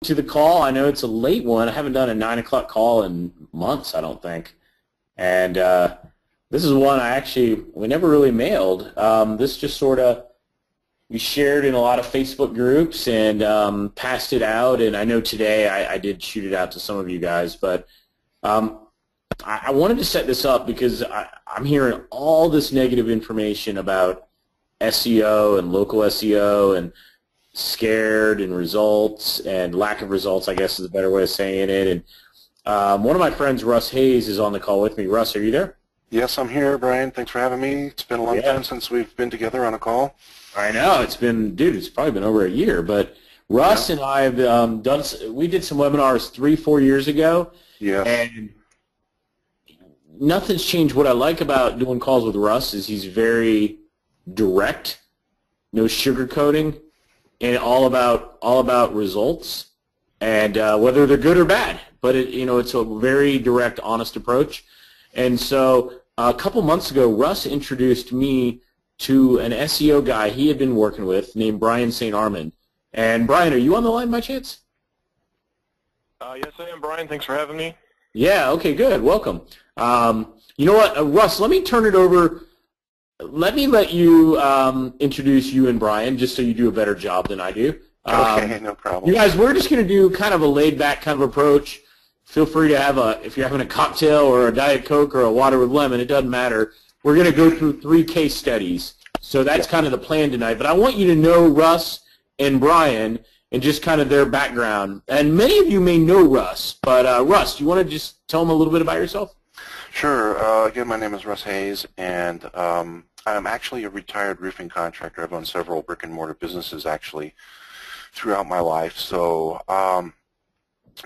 to the call. I know it's a late one. I haven't done a 9 o'clock call in months, I don't think. And this is one we never really mailed. This just sort of, we shared in a lot of Facebook groups and passed it out. And I know today I did shoot it out to some of you guys. But I wanted to set this up because I'm hearing all this negative information about SEO and local SEO and scared and results and lack of results, I guess is a better way of saying it. And one of my friends, Russ Hayes, is on the call with me. Russ, are you there? Yes, I'm here, Brian. Thanks for having me. It's been a long time since we've been together on a call. I know. It's probably been over a year. But Russ and I have we did some webinars 3-4 years ago. Yeah. And nothing's changed. What I like about doing calls with Russ is he's very direct, no sugarcoating, and all about results and whether they're good or bad. But it's a very direct, honest approach. And so a couple months ago, Russ introduced me to an SEO guy he had been working with named Brian St. Armand. And Brian, are you on the line by chance? Yes, I am, Brian. Thanks for having me. Yeah, okay, good. Welcome. You know what, Russ, let me turn it over. Let me let you introduce you and Brian, just so you do a better job than I do. Okay, no problem. You guys, we're just going to do kind of a laid-back kind of approach. Feel free to have if you're having a cocktail or a Diet Coke or a water with lemon, it doesn't matter. We're going to go through 3 case studies. So that's kind of the plan tonight. But I want you to know Russ and Brian and just kind of their background. And many of you may know Russ, but Russ, do you want to just tell them a little bit about yourself? Sure. Again, my name is Russ Hayes, and I'm actually a retired roofing contractor. I've owned several brick-and-mortar businesses, actually, throughout my life. So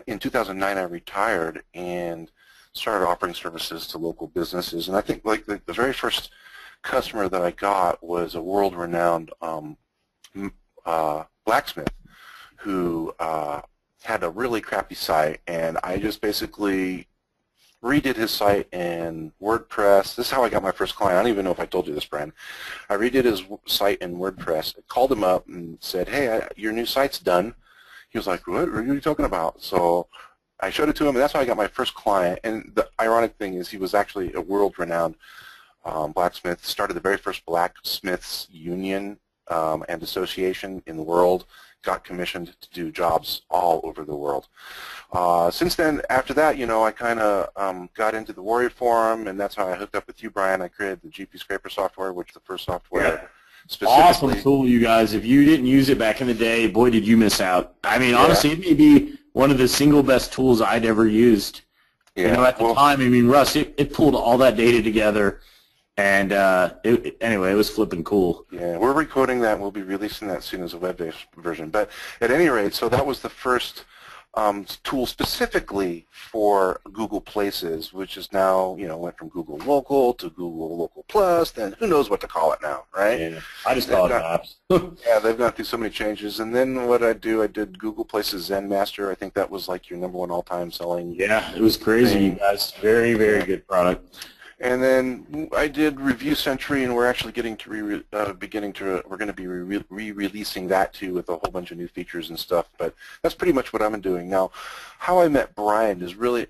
in 2009, I retired and started offering services to local businesses. And I think like the very first customer that I got was a world-renowned blacksmith who had a really crappy site, and I just basically redid his site in WordPress. This is how I got my first client. I don't even know if I told you this, Brian. I redid his site in WordPress. I called him up and said, hey, your new site's done. He was like, what are you talking about? So I showed it to him, and that's how I got my first client. And the ironic thing is he was actually a world-renowned blacksmith, started the very first blacksmiths union and association in the world, got commissioned to do jobs all over the world. Since then, after that, I kind of got into the Warrior Forum, and that's how I hooked up with you, Brian. I created the GP Scraper software, which is the first software. Awesome tool, you guys. If you didn't use it back in the day, boy, did you miss out. I mean, honestly, it may be one of the single best tools I'd ever used. Yeah. At the time, I mean, Russ, it pulled all that data together, and anyway, it was flipping cool. Yeah, we're recording that. We'll be releasing that soon as a web-based version. But at any rate, so that was the first tool specifically for Google Places, which is now, went from Google Local to Google Local Plus, then who knows what to call it now, right? Yeah, I just call it Maps. Yeah, they've gone through so many changes. And then what I did Google Places Zen Master. I think that was like your #1 all-time selling. Yeah, it was crazy, you guys. Very, very good product. And then I did Review Century, and we're actually getting to we're going to be re-releasing that too with a whole bunch of new features and stuff. But that's pretty much what I'm doing now. How I met Brian is really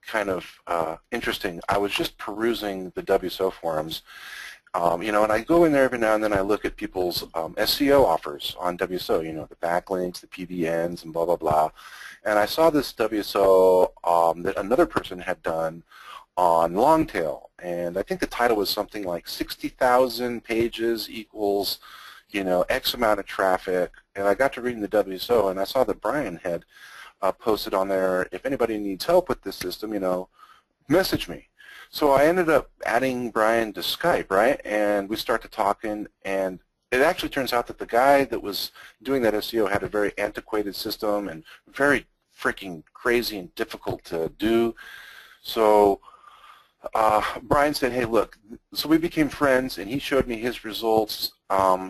kind of interesting. I was just perusing the WSO forums, and I go in there every now and then. I look at people's SEO offers on WSO, the backlinks, the PBNs, and blah blah blah. And I saw this WSO that another person had done on Longtail, and I think the title was something like 60,000 pages equals, X amount of traffic. And I got to reading the WSO, and I saw that Brian had posted on there, if anybody needs help with this system, message me. So I ended up adding Brian to Skype, right? And we started talking, and it actually turns out that the guy that was doing that SEO had a very antiquated system and very freaking crazy and difficult to do. So Brian said, hey, look, so we became friends, and he showed me his results.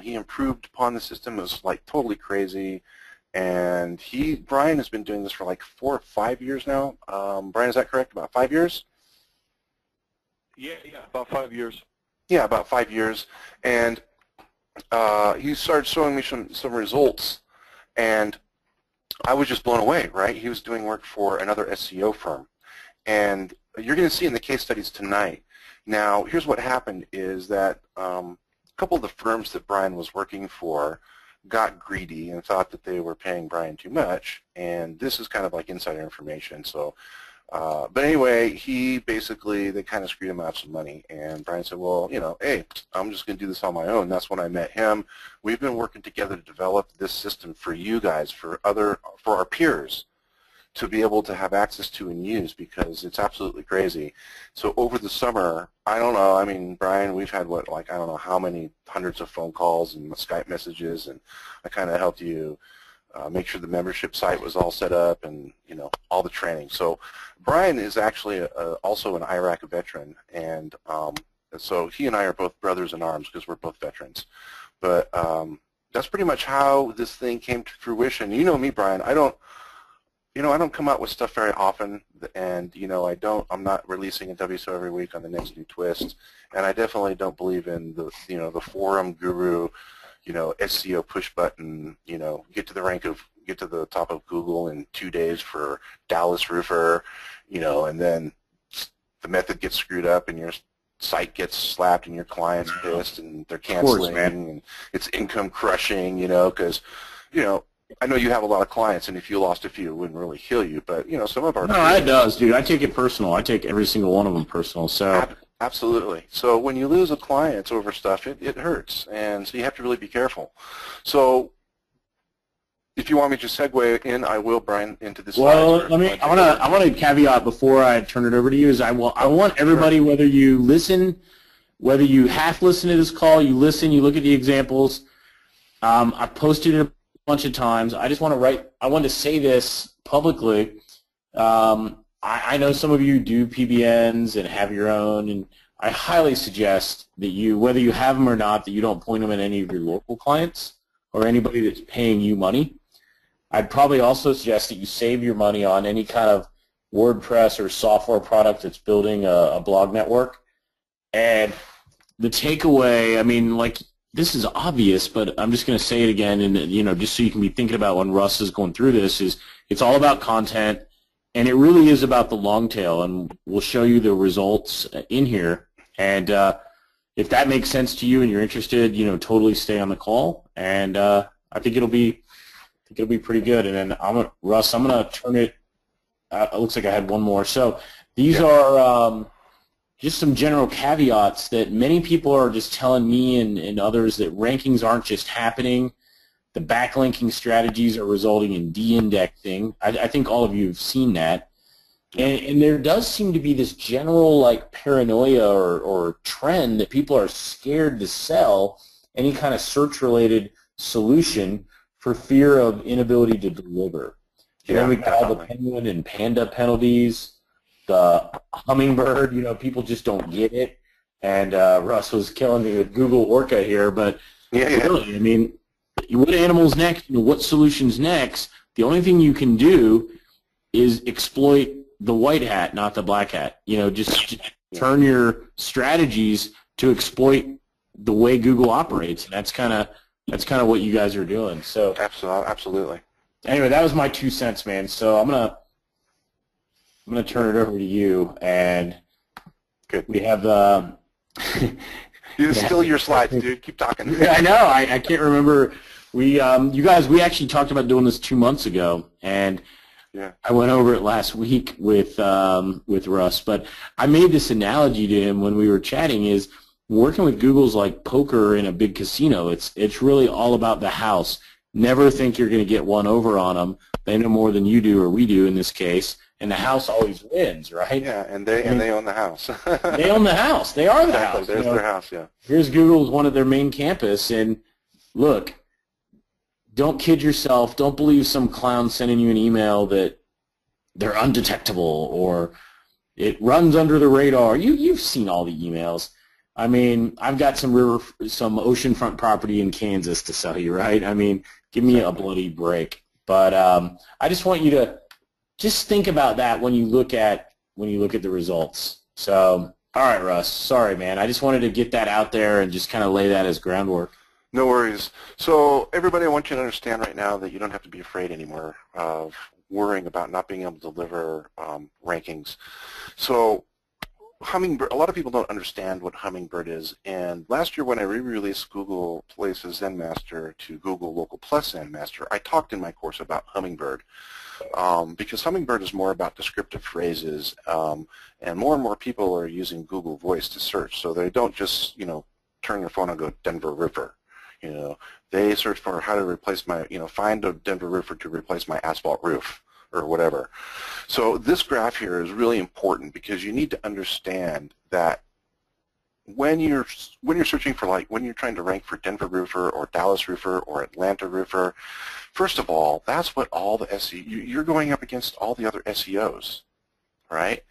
He improved upon the system. It was like totally crazy. And Brian has been doing this for like 4 or 5 years now. Brian, is that correct? About 5 years? Yeah, about 5 years. Yeah, about 5 years. And he started showing me some results, And I was just blown away, right? He was doing work for another SEO firm. And you're going to see in the case studies tonight. Now, here's what happened is that a couple of the firms that Brian was working for got greedy and thought that they were paying Brian too much. And this is kind of like insider information. So, but anyway, they kind of screwed him out some money. And Brian said, well, you know, hey, I'm just going to do this on my own. That's when I met him. We've been working together to develop this system for you guys, for our peers, to be able to have access to and use, because it's absolutely crazy. So over the summer, I don't know, I mean, Brian, we've had what, like, I don't know how many hundreds of phone calls and Skype messages, and I kind of helped you make sure the membership site was all set up and, you know, all the training. So Brian is actually also an Iraq veteran, and so he and I are both brothers in arms because we're both veterans. But that's pretty much how this thing came to fruition. You know me, Brian, I don't come out with stuff very often, and I'm not releasing a WSO every week on the next new twist, and I definitely don't believe in the forum guru, SEO push button, get to the top of Google in 2 days for Dallas Roofer, and then the method gets screwed up and your site gets slapped and your client's pissed and they're canceling, and it's income crushing, because I know you have a lot of clients, and if you lost a few, it wouldn't really kill you. But some of our it does, dude. I take it personal. I take every single one of them personal. So absolutely. So when you lose a client over stuff, it hurts, and so you have to really be careful. So if you want me to segue in, I will, Brian, into this. Well, I want to caveat before I turn it over to you. I want everybody, whether you listen, whether you half listen to this call, you listen, you look at the examples. I posted it bunch of times. I just want to say this publicly. I know some of you do PBNs and have your own, and I highly suggest that you, whether you have them or not, that you don't point them at any of your local clients or anybody that's paying you money. I'd probably also suggest that you save your money on any kind of WordPress or software product that's building a blog network. And the takeaway, I mean, like, this is obvious, but I'm just going to say it again, and just so you can be thinking about when Russ is going through this, is it's all about content, and it really is about the long tail, and we'll show you the results in here. And if that makes sense to you and you're interested, totally stay on the call, and I think it'll be pretty good. And then Russ, I'm going to turn it. It looks like I had one more. So these are. Just some general caveats that many people are just telling me and others that rankings aren't just happening. The backlinking strategies are resulting in de-indexing. I think all of you have seen that. And there does seem to be this general like paranoia or trend that people are scared to sell any kind of search-related solution for fear of inability to deliver. And then we got all the penguin and panda penalties. The hummingbird, people just don't get it. And Russ was killing me with Google Orca here, but really, I mean, what animal's next? What solution's next? The only thing you can do is exploit the white hat, not the black hat. Just turn your strategies to exploit the way Google operates, and that's kind of what you guys are doing. So absolutely. Anyway, that was my 2 cents, man. So I'm gonna turn it over to you, and good. We have you steal your slides, dude. Keep talking. Yeah, I know. I can't remember. We actually talked about doing this 2 months ago, and I went over it last week with Russ. But I made this analogy to him when we were chatting: is working with Google's like poker in a big casino. It's really all about the house. Never think you're going to get one over on them. They know more than you do, or we do in this case. And the house always wins, right? Yeah, and they own the house. They own the house. They are the house. There's their house, yeah. Here's Google's one of their main campus, and look, don't kid yourself. Don't believe some clown sending you an email that they're undetectable or it runs under the radar. You've seen all the emails. I mean, I've got some oceanfront property in Kansas to sell you, right? I mean, give me a bloody break. But I just want you to just think about that when you look at the results. So, all right, Russ. Sorry, man. I just wanted to get that out there and just kind of lay that as groundwork. No worries. So everybody, I want you to understand right now that you don't have to be afraid anymore of worrying about not being able to deliver rankings. So Hummingbird, a lot of people don't understand what Hummingbird is, and last year when I re-released Google Places Zenmaster to Google Local Plus Zenmaster, I talked in my course about Hummingbird. Because Hummingbird is more about descriptive phrases, and more people are using Google Voice to search, so they don't just, turn their phone and go Denver River. They search for how to replace my, find a Denver River to replace my asphalt roof or whatever. So this graph here is really important because you need to understand that when you're searching for, like, when you're trying to rank for Denver Roofer or Dallas Roofer or Atlanta Roofer, first of all, that's what all the SEO, you're going up against all the other SEOs, right?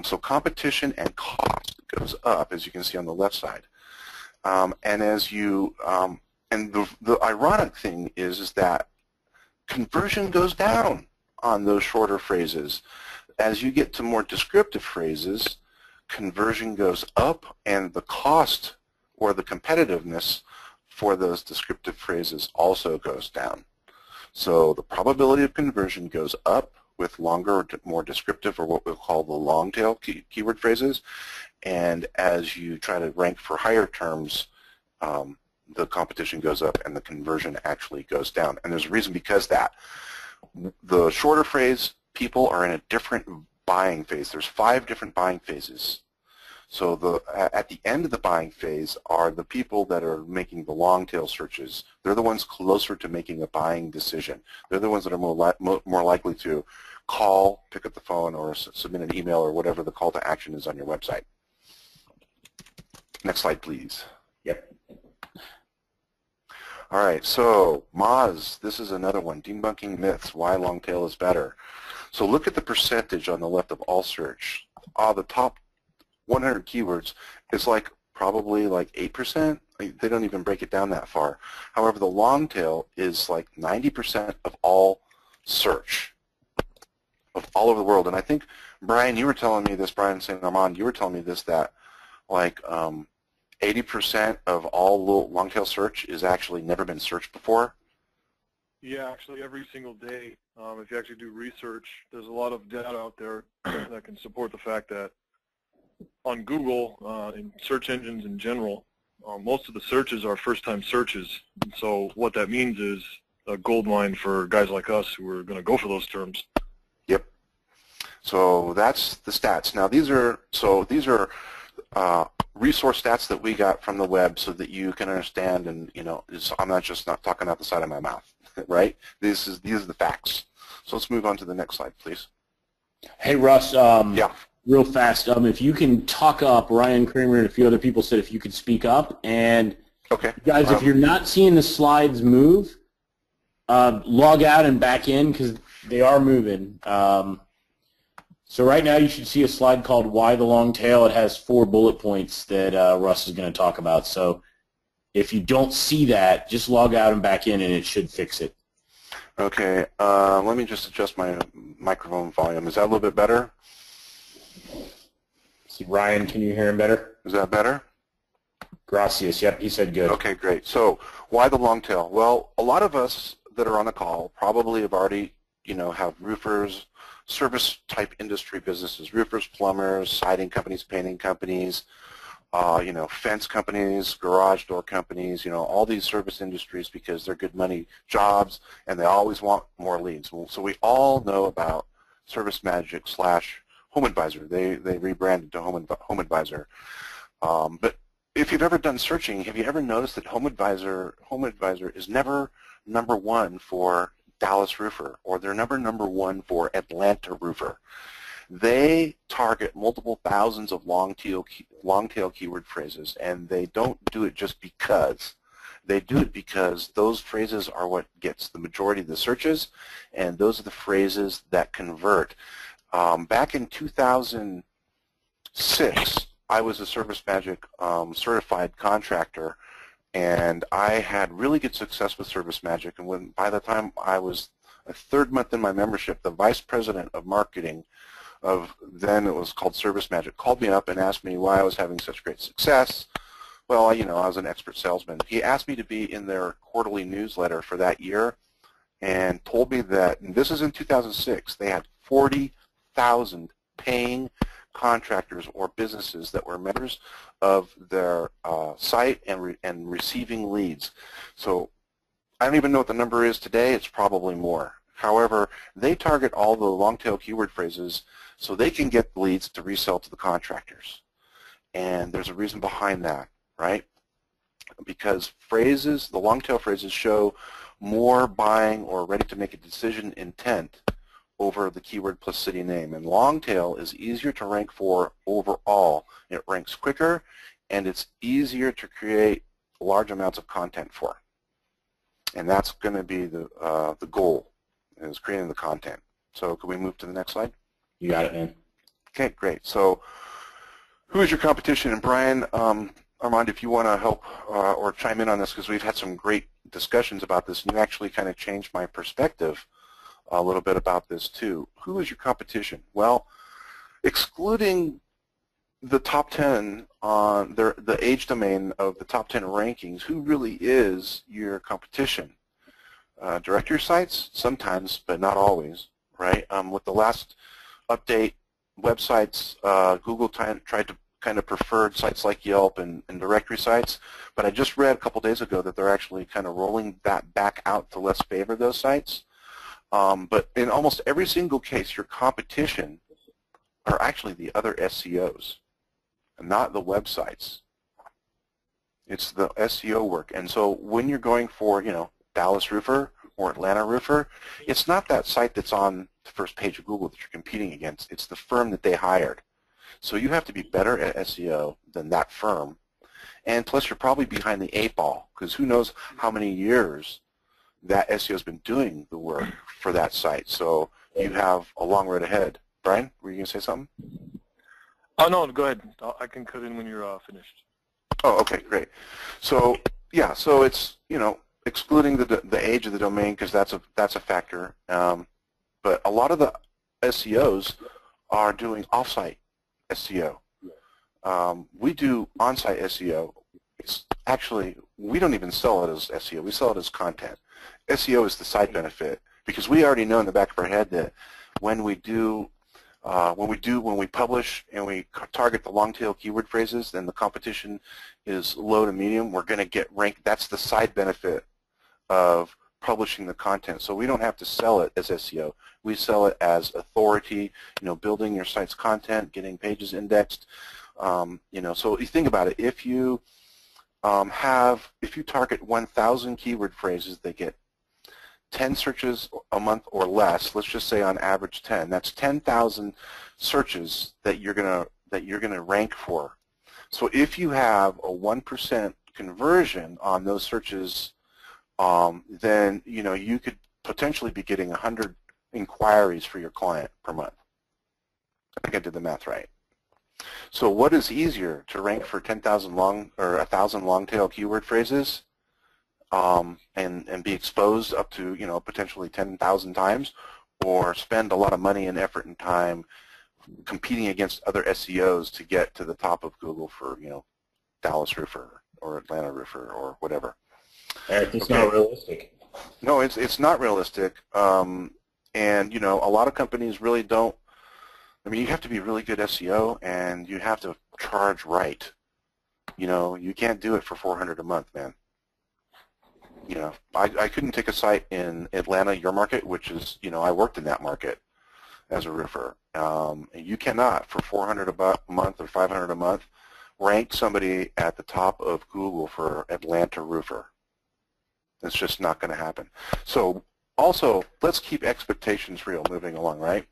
So competition and cost goes up, as you can see on the left side. And as you, and the ironic thing is that conversion goes down on those shorter phrases. As you get to more descriptive phrases, conversion goes up, and the cost or the competitiveness for those descriptive phrases also goes down. So the probability of conversion goes up with longer, more descriptive, or what we'll call the long tail keyword phrases. And as you try to rank for higher terms, the competition goes up and the conversion actually goes down. And there's a reason because that. The shorter phrase people are in a different buying phase. There's 5 different buying phases. So at the end of the buying phase are the people that are making the long tail searches. They're the ones closer to making a buying decision. They're the ones that are more likely to call, pick up the phone, or submit an email, or whatever the call to action is on your website. Next slide, please. Yep. All right, so Moz, this is another one, debunking myths, why long tail is better. So look at the percentage on the left of all search. The top 100 keywords is probably 8%. They don't even break it down that far. However, the long tail is like 90% of all search of all over the world. And I think, Brian, you were telling me this, Brian St. Armand, you were telling me this, that 80% of all long tail search is actually never been searched before. Yeah, actually every single day, if you actually do research, there's a lot of data out there that can support the fact that on Google, in search engines in general, most of the searches are first-time searches. And so what that means is a gold mine for guys like us who are going to go for those terms. Yep. So that's the stats. Now these are resource stats that we got from the web so that you can understand, and I'm not talking out the side of my mouth, right? These are the facts. So let's move on to the next slide, please. Hey Russ, yeah. Real fast, if you can talk up, Ryan Kramer and a few other people said if you could speak up, and okay. Guys, if you're not seeing the slides move, log out and back in because they are moving. So right now you should see a slide called Why the Long Tail. It has 4 bullet points that Russ is going to talk about. So if you don't see that, just log out and back in and it should fix it. Okay, let me just adjust my microphone volume. Is that a little bit better? See, Ryan, can you hear him better? Is that better? Gracias, yep, he said good. Okay, great. So why the long tail? Well, a lot of us that are on the call probably have already, have roofers, service-type industry businesses, roofers, plumbers, siding companies, painting companies, fence companies, garage door companies, all these service industries because they're good money jobs and they always want more leads. So we all know about Service Magic / Home Advisor. They rebranded to Home Advisor. But if you've ever done searching, have you ever noticed that Home Advisor is never #1 for Dallas Roofer, or they're never #1 for Atlanta Roofer? They target multiple thousands of long tail keyword phrases, and they don't do it just because. They do it because those phrases are what gets the majority of the searches, and those are the phrases that convert. Back in 2006, I was a Service Magic certified contractor, and I had really good success with Service Magic. And by the time I was a 3rd month in my membership, the vice president of marketing of then it was called Service Magic called me up and asked me why I was having such great success, well, you know, I was an expert salesman. He asked me to be in their quarterly newsletter for that year and told me that, and this is in 2006, they had 40,000 paying contractors or businesses that were members of their site and receiving leads. So I don't even know what the number is today. It's probably more. However, they target all the long-tail keyword phrases so they can get leads to resell to the contractors. And there's a reason behind that, right? Because phrases, the long-tail phrases show more buying or ready to make a decision intent over the keyword plus city name. And long tail is easier to rank for overall. It ranks quicker, and it's easier to create large amounts of content for. And that's going to be the goal, is creating the content. So can we move to the next slide? You got it, man. Okay, great. So who is your competition? And Brian, Armand, if you want to help or chime in on this, because we've had some great discussions about this, and you actually kind of changed my perspective a little bit about this too. Who is your competition? Well, excluding the top 10 on the age domain of the top 10 rankings, who really is your competition? Directory sites? Sometimes, but not always, right? With the last update, websites, Google tried to kind of preferred sites like Yelp and directory sites, but I just read a couple days ago that they're actually kind of rolling that back out to less favor those sites. But in almost every single case, your competition are actually the other SEOs, and not the websites. It's the SEO work. And so when you're going for, you know, Dallas Roofer or Atlanta Roofer, it's not that site that's on the first page of Google that you're competing against. It's the firm that they hired. So you have to be better at SEO than that firm. And plus, you're probably behind the 8 ball, because who knows how many years that SEO has been doing the work for that site. So you have a long road ahead. Brian, were you going to say something? Oh, no, go ahead. I can cut in when you're finished. Oh, okay, great. So, yeah, so it's, you know, excluding the age of the domain, because that's a factor. But a lot of the SEOs are doing off-site SEO. We do on-site SEO. It's actually, we don't even sell it as SEO. We sell it as content. SEO is the side benefit, because we already know in the back of our head that when we publish and we target the long-tail keyword phrases, then the competition is low to medium. We're going to get ranked. That's the side benefit of publishing the content. So we don't have to sell it as SEO. We sell it as authority, you know, building your site's content, getting pages indexed. You know, so you think about it. If you target 1,000 keyword phrases, they get 10 searches a month or less. Let's just say on average 10. That's 10,000 searches that you're gonna rank for. So if you have a 1% conversion on those searches, then you know you could potentially be getting 100 inquiries for your client per month. I think I did the math right. So what is easier, to rank for 10,000 long or 1,000 long-tail keyword phrases and be exposed up to, you know, potentially 10,000 times, or spend a lot of money and effort and time competing against other SEOs to get to the top of Google for, you know, Dallas Roofer or Atlanta Roofer or whatever? Eric, it's not realistic. No, it's not realistic. And, you know, a lot of companies really don't. I mean, you have to be really good SEO, and you have to charge right. You know, you can't do it for $400 a month, man. You know, I couldn't take a site in Atlanta, your market, which is, you know, I worked in that market as a roofer. You cannot, for $400 a month or $500 a month, rank somebody at the top of Google for Atlanta Roofer. It's just not going to happen. So also, let's keep expectations real moving along, right?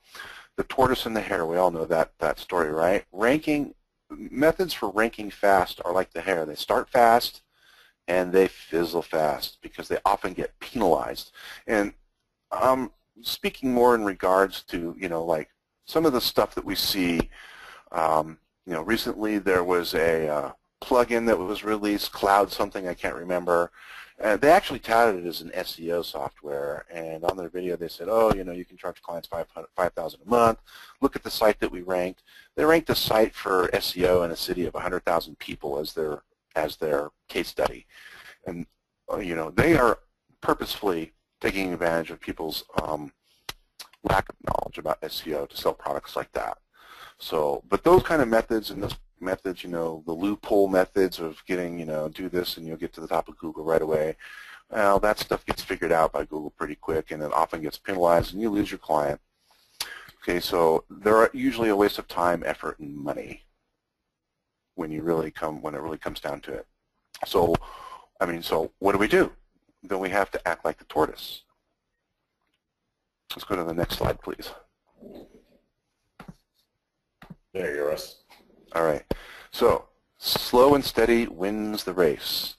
The tortoise and the hare, we all know that story, right? Ranking methods for ranking fast are like the hare. They start fast and they fizzle fast because they often get penalized. And speaking more in regards to, you know, like some of the stuff that we see, you know, recently there was a plugin that was released, Cloud something, I can't remember. They actually touted it as an SEO software, and on their video they said, oh, you know, you can charge clients $5,000 a month. Look at the site that we ranked. They ranked the site for SEO in a city of 100,000 people as their as their case study. And they are purposefully taking advantage of people's lack of knowledge about SEO to sell products like that. So, but those kind of methods and those methods, the loophole methods of getting, do this and you'll get to the top of Google right away, well, that stuff gets figured out by Google pretty quick and it often gets penalized and you lose your client. Okay, so they're usually a waste of time, effort, and money when it really comes down to it. So, so what do? Then we have to act like the tortoise. Let's go to the next slide, please. There you go, Russ. All right. So slow and steady wins the race.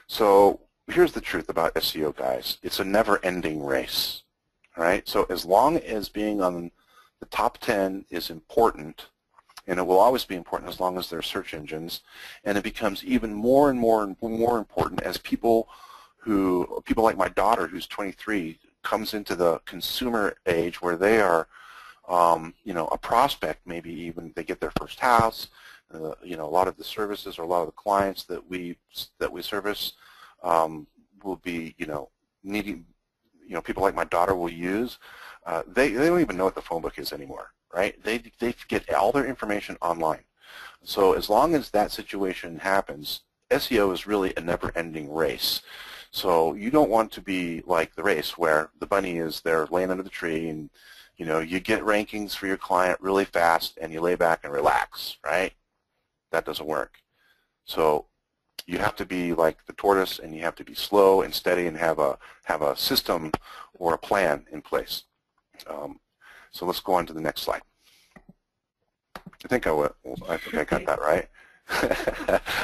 So here's the truth about SEO, guys. It's a never-ending race. All right. So as long as being on the top 10 is important, and it will always be important as long as there are search engines, and it becomes even more and more and more important as people like my daughter, who's 23, comes into the consumer age where they are, a prospect, maybe even they get their first house. A lot of the services or a lot of the clients that we service will be, needing, people like my daughter will use. They don't even know what the phone book is anymore, right? They get all their information online. So as long as that situation happens, SEO is really a never-ending race. So you don't want to be like the race where the bunny is there laying under the tree and you get rankings for your client really fast and you lay back and relax, right? That doesn't work. So you have to be like the tortoise and you have to be slow and steady and have a system or a plan in place. So let's go on to the next slide. I think I got that right.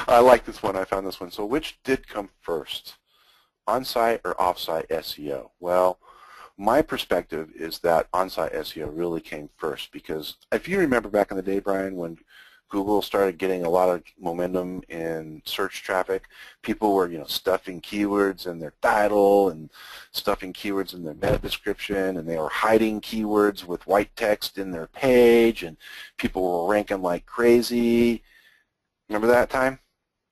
I like this one. I found this one. So which did come first? On-site or off-site SEO? Well, my perspective is that on-site SEO really came first because if you remember back in the day, Brian, when Google started getting a lot of momentum in search traffic, people were, stuffing keywords in their title and stuffing keywords in their meta description, and they were hiding keywords with white text in their page, and people were ranking like crazy. Remember that time?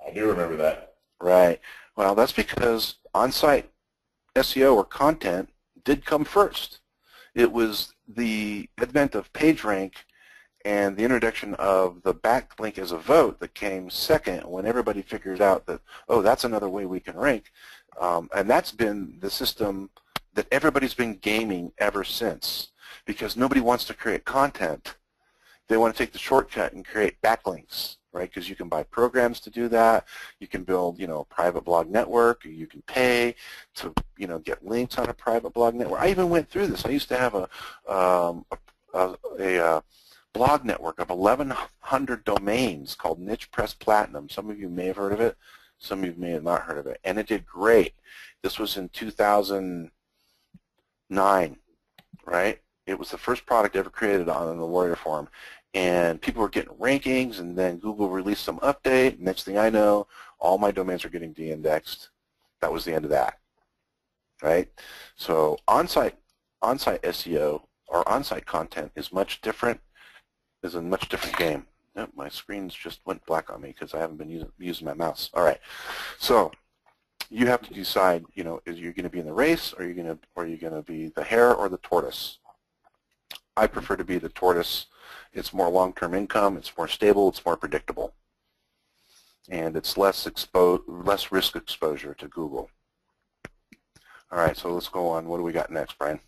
I do remember that. Right. Well, that's because on-site SEO or content did come first. It was the advent of PageRank and the introduction of the backlink as a vote that came second when everybody figured out that, oh, that's another way we can rank. And that's been the system that everybody's been gaming ever since because nobody wants to create content. They want to take the shortcut and create backlinks, right? Because you can buy programs to do that. You can build, a private blog network. Or you can pay to, get links on a private blog network. I even went through this. I used to have a blog network of 1,100 domains called Niche Press Platinum. Some of you may have heard of it. Some of you may have not heard of it. And it did great. This was in 2009, right? It was the first product ever created on the Warrior Forum. And people were getting rankings, and then Google released some update. Next thing I know, all my domains are getting de-indexed. That was the end of that, right? So on-site SEO or on-site content is much different. Is a much different game. Yep, my screen's just went black on me because I haven't been using my mouse. All right, so you have to decide. Is you going to be in the race, or are you going to be the hare or the tortoise? I prefer to be the tortoise. It's more long-term income. It's more stable. It's more predictable, and it's less risk exposure to Google. All right, so let's go on. What do we got next, Brian?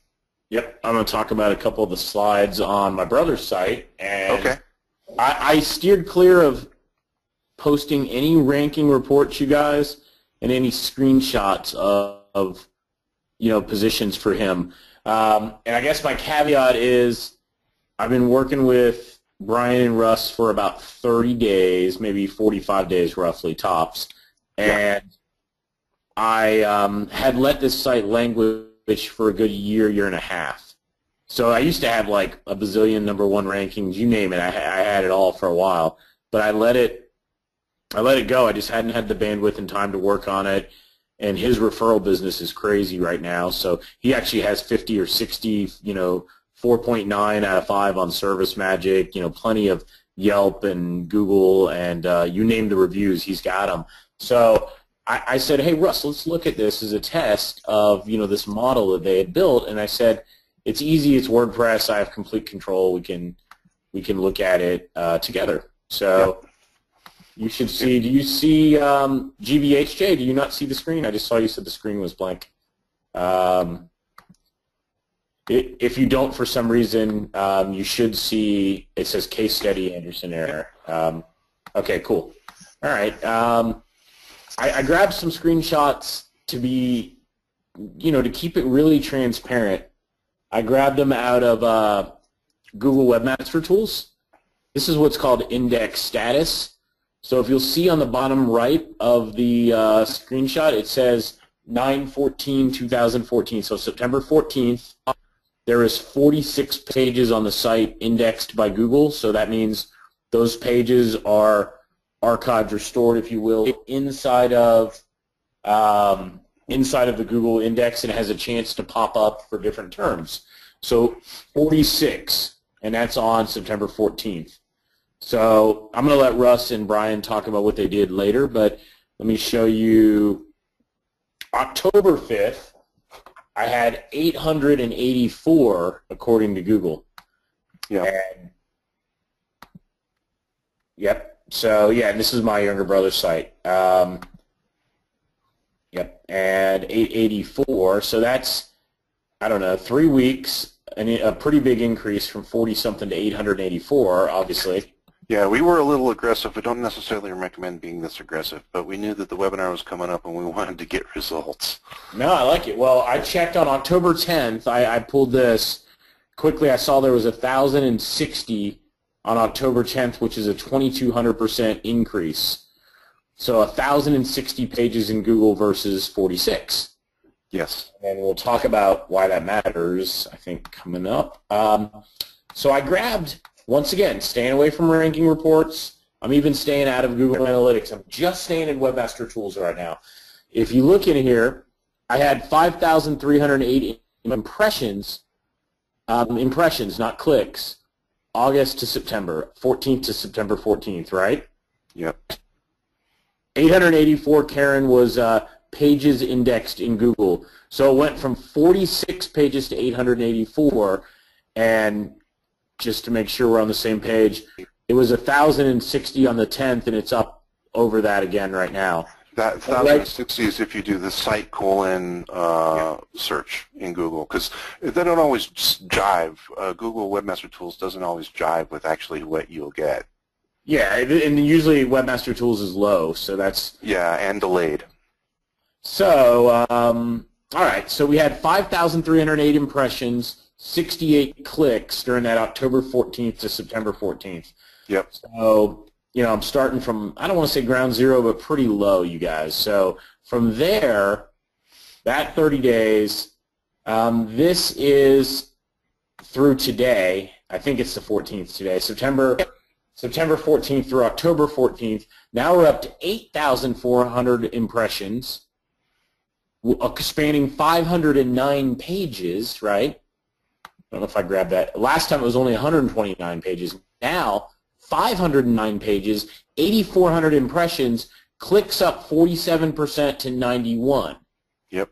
Yep, I'm going to talk about a couple of the slides on my brother's site, and okay. I steered clear of posting any ranking reports, you guys, and any screenshots of positions for him. And I guess my caveat is I've been working with Brian and Russ for about 30 days, maybe 45 days roughly, tops, and I had let this site languish for a good year and a half. So I used to have like a bazillion #1 rankings, you name it. I had it all for a while, but I let it go. I just hadn't had the bandwidth and time to work on it. And his referral business is crazy right now. So he actually has 50 or 60, 4.9 out of 5 on Service Magic. Plenty of Yelp and Google and you name the reviews, he's got them. So I said, hey, Russ, let's look at this as a test of, this model that they had built. And I said, it's easy. It's WordPress. I have complete control. We can look at it together. So you should see. Do you see GBHJ? Do you not see the screen? I just saw you said the screen was blank. If you don't, for some reason, you should see. It says case study Anderson error. Okay, cool. All right. I grabbed some screenshots to be, to keep it really transparent. I grabbed them out of Google Webmaster Tools. This is what's called index status. So if you'll see on the bottom right of the screenshot, it says 9/14/2014. So September 14th, there is 46 pages on the site indexed by Google. So that means those pages are archived or stored, if you will, inside of the Google index, and it has a chance to pop up for different terms. So 46, and that's on September 14th. So I'm going to let Russ and Brian talk about what they did later, but let me show you October 5th. I had 884 according to Google. Yeah. And, yep. So yeah, this is my younger brother's site. Yep, and 884. So that's, I don't know, 3 weeks, and a pretty big increase from 40-something to 884, obviously. Yeah, we were a little aggressive. We don't necessarily recommend being this aggressive, but we knew that the webinar was coming up and we wanted to get results. No, I like it. Well, I checked on October 10th. I pulled this quickly. I saw there was 1,060 on October 10th, which is a 2,200% increase. So 1,060 pages in Google versus 46. Yes. And we'll talk about why that matters, I think, coming up. So I grabbed, once again, staying away from ranking reports. I'm even staying out of Google Analytics. I'm just staying in Webmaster Tools right now. If you look in here, I had 5,380 impressions, not clicks, August to September, 14th to September 14th, right? Yep. 884, Karen, was pages indexed in Google. So it went from 46 pages to 884, and just to make sure we're on the same page, it was 1,060 on the 10th, and it's up over that again right now. That 1,060 is if you do the site colon search in Google, because they don't always jive. Google Webmaster Tools doesn't always jive with actually what you'll get. Yeah, and usually Webmaster Tools is low, so that's... Yeah, and delayed. So, all right, so we had 5,308 impressions, 68 clicks during that October 14th to September 14th. Yep. So, I'm starting from, I don't want to say ground zero, but pretty low, you guys. So from there, that 30 days, this is through today. I think it's the 14th today. September 14th through October 14th. Now we're up to 8,400 impressions, spanning 509 pages, right? I don't know if I grabbed that. Last time it was only 129 pages. Now, 509 pages, 8,400 impressions, clicks up 47% to 91. Yep.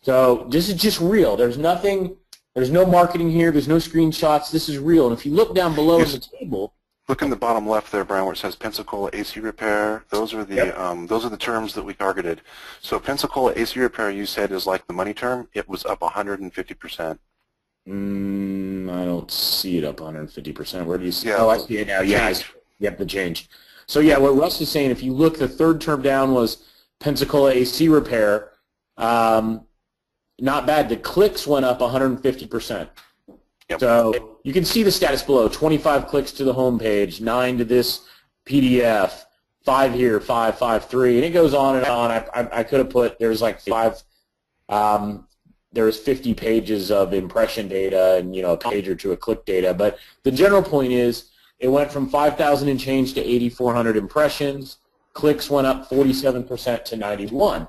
So this is just real. There's nothing, there's no marketing here, there's no screenshots, this is real. And if you look down below in the table. Look in the bottom left there, Brian, where it says Pensacola AC repair. Those are the terms that we targeted. So Pensacola AC repair, you said, is like the money term. It was up 150%. I don't see it up 150%. Where do you see? Yeah, oh, I see it now. Yeah, yep, the change. So yeah, what Russ is saying, if you look, the third term down was Pensacola AC repair. Not bad. The clicks went up 150%. Yep. So you can see the status below: 25 clicks to the home page, 9 to this PDF, 5 here, 5, 5, 3, and it goes on and on. I could have put, there's like 5. There was 50 pages of impression data and, a page or two of click data. But the general point is it went from 5,000 and change to 8,400 impressions. Clicks went up 47% to 91.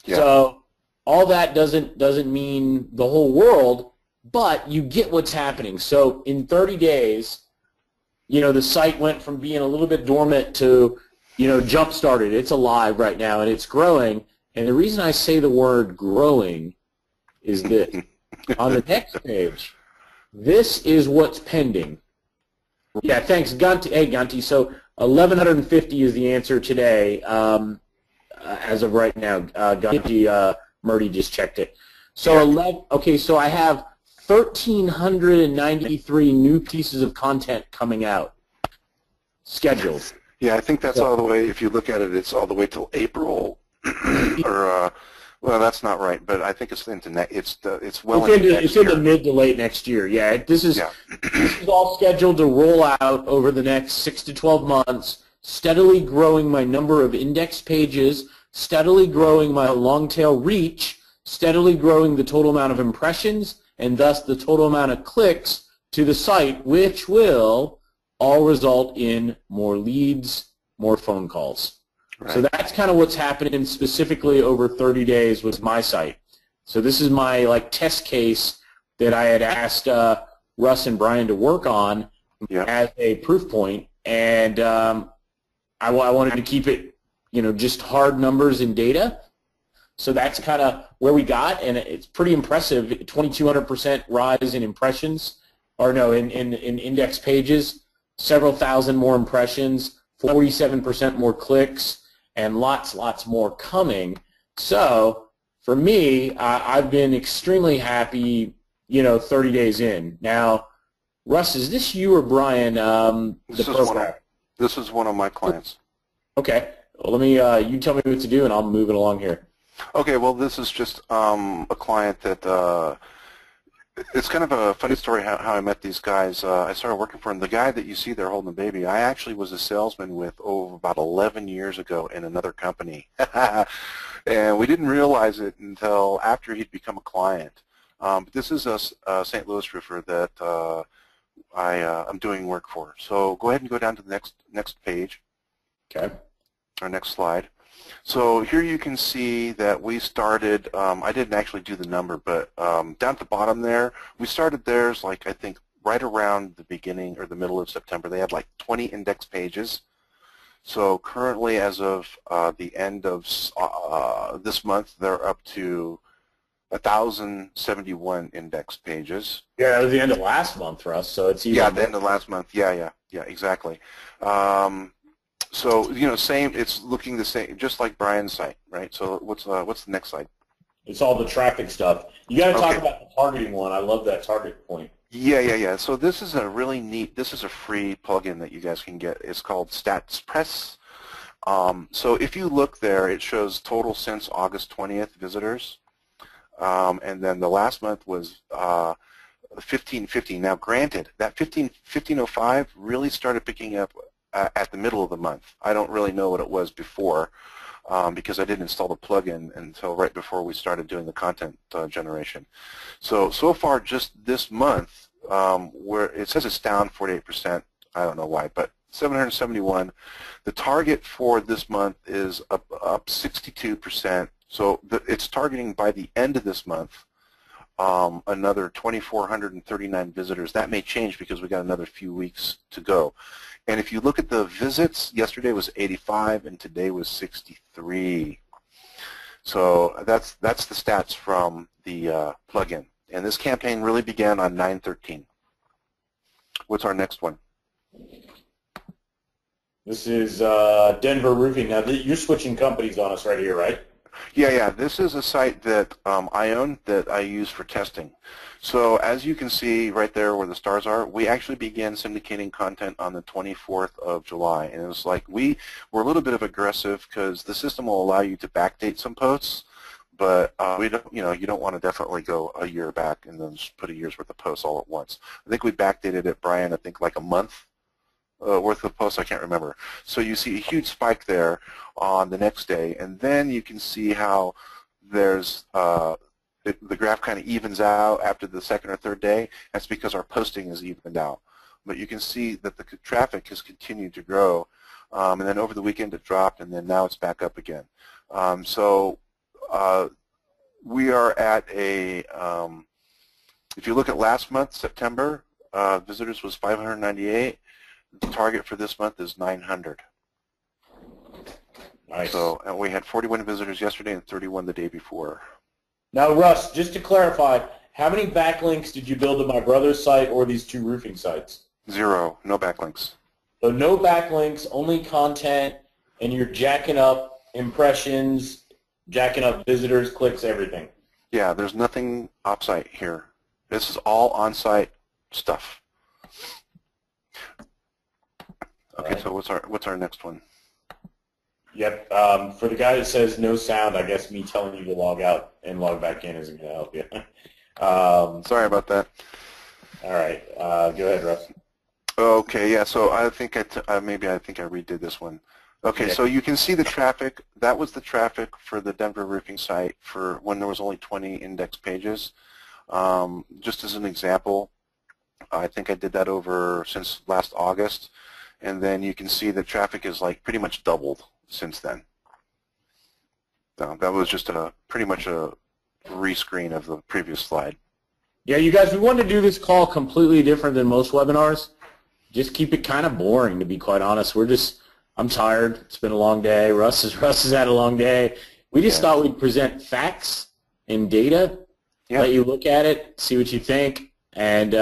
Yeah. So all that doesn't mean the whole world, but you get what's happening. So in 30 days, the site went from being a little bit dormant to jump started. It's alive right now, and it's growing. And the reason I say the word growing is this. On the next page, this is what's pending. Yeah, thanks, Gunty. Hey, Gunty. So 1,150 is the answer today, as of right now. Gunty Murdy just checked it. So so I have 1,393 new pieces of content coming out, scheduled. Yeah, I think that's all the way. If you look at it, it's all the way till April, or well, that's not right. But I think it's into it's well into next year. It's into mid to late next year. Yeah, this is all scheduled to roll out over the next 6 to 12 months. Steadily growing my number of index pages, steadily growing my long tail reach, steadily growing the total amount of impressions, and thus the total amount of clicks to the site, which will all result in more leads, more phone calls. Right. So that's kind of what's happening specifically over 30 days with my site. So this is my test case that I had asked Russ and Brian to work on as a proof point, and I wanted to keep it, just hard numbers and data. So that's kind of where we got, and it's pretty impressive. 2,200% rise in impressions, or no, in index pages, several thousand more impressions, 47% more clicks, and lots more coming. So for me, I've been extremely happy, 30 days in. Now, Russ, is this you or Brian? This is one of my clients. Okay. Well, let me. You tell me what to do, and I'll move it along here. Okay. Well, this is just a client that. It's kind of a funny story how I met these guys. I started working for them. The guy that you see there holding the baby, I actually was a salesman with about 11 years ago in another company. And we didn't realize it until after he'd become a client. But this is a St. Louis roofer that I'm doing work for. So go ahead and go down to the next page. Okay. Our next slide. So here you can see that we started, I didn't actually do the number, but down at the bottom there, we started theirs I think right around the beginning or the middle of September. They had 20 index pages. So currently as of the end of this month, they're up to 1,071 index pages. Yeah, that was the end of last month for us, so it's even the end of last month. Yeah, exactly. So same. It's looking the same, just like Brian's site, right? So what's the next slide? It's all the traffic stuff. You got to talk about the targeting one. I love that target point. Yeah. So this is a really neat. This is a free plugin that you guys can get. It's called StatsPress. So if you look there, it shows total since August 20th visitors, and then the last month was 1,550. Now, granted, that 1,505 really started picking up at the middle of the month. I don't really know what it was before because I didn't install the plugin until right before we started doing the content generation. So far, just this month, where it says it's down 48%. I don't know why, but 771. The target for this month is up 62%. So it's targeting by the end of this month another 2,439 visitors. That may change because we got another few weeks to go. And if you look at the visits, yesterday was 85 and today was 63. So that's the stats from the plugin. And this campaign really began on 9/13. What's our next one? This is Denver Roofing. Now, you're switching companies on us right here, right? Yeah. This is a site that I own that I use for testing. So as you can see right there where the stars are, we actually began syndicating content on the 24th of July. And it was we're a little bit of aggressive because the system will allow you to backdate some posts, but we don't, you don't want to definitely go a year back and then just put a year's worth of posts all at once. I think we backdated it, Brian, I think a month worth of posts, I can't remember. So you see a huge spike there on the next day, and then you can see how there's the graph kind of evens out after the second or third day. That's because our posting is evened out. But you can see that the traffic has continued to grow, and then over the weekend it dropped, and then now it's back up again. So we are at a, if you look at last month, September, visitors was 598. The target for this month is 900. Nice. So and we had 41 visitors yesterday and 31 the day before. Now, Russ, just to clarify, how many backlinks did you build to my brother's site or these two roofing sites? 0, no backlinks. So no backlinks, only content, and you're jacking up impressions, jacking up visitors, clicks, everything. Yeah, there's nothing off-site here. This is all on-site stuff. Okay, Right. so what's our next one? Yep. For the guy that says no sound, I guess me telling you to log out and log back in isn't going to help you. Sorry about that. All right. Go ahead, Russ. Okay, yeah, so I think maybe I redid this one. Okay, Yeah. so you can see the traffic. That was the traffic for the Denver roofing site for when there was only 20 index pages. Just as an example, I think I did that over since last August, and then you can see the traffic is like pretty much doubled since then. So that was just pretty much a rescreen of the previous slide. Yeah, you guys, we wanted to do this call completely different than most webinars. Just keep it kind of boring, to be quite honest. I'm tired. It's been a long day. Russ has had a long day. We just thought we'd present facts and data, let you look at it, see what you think, and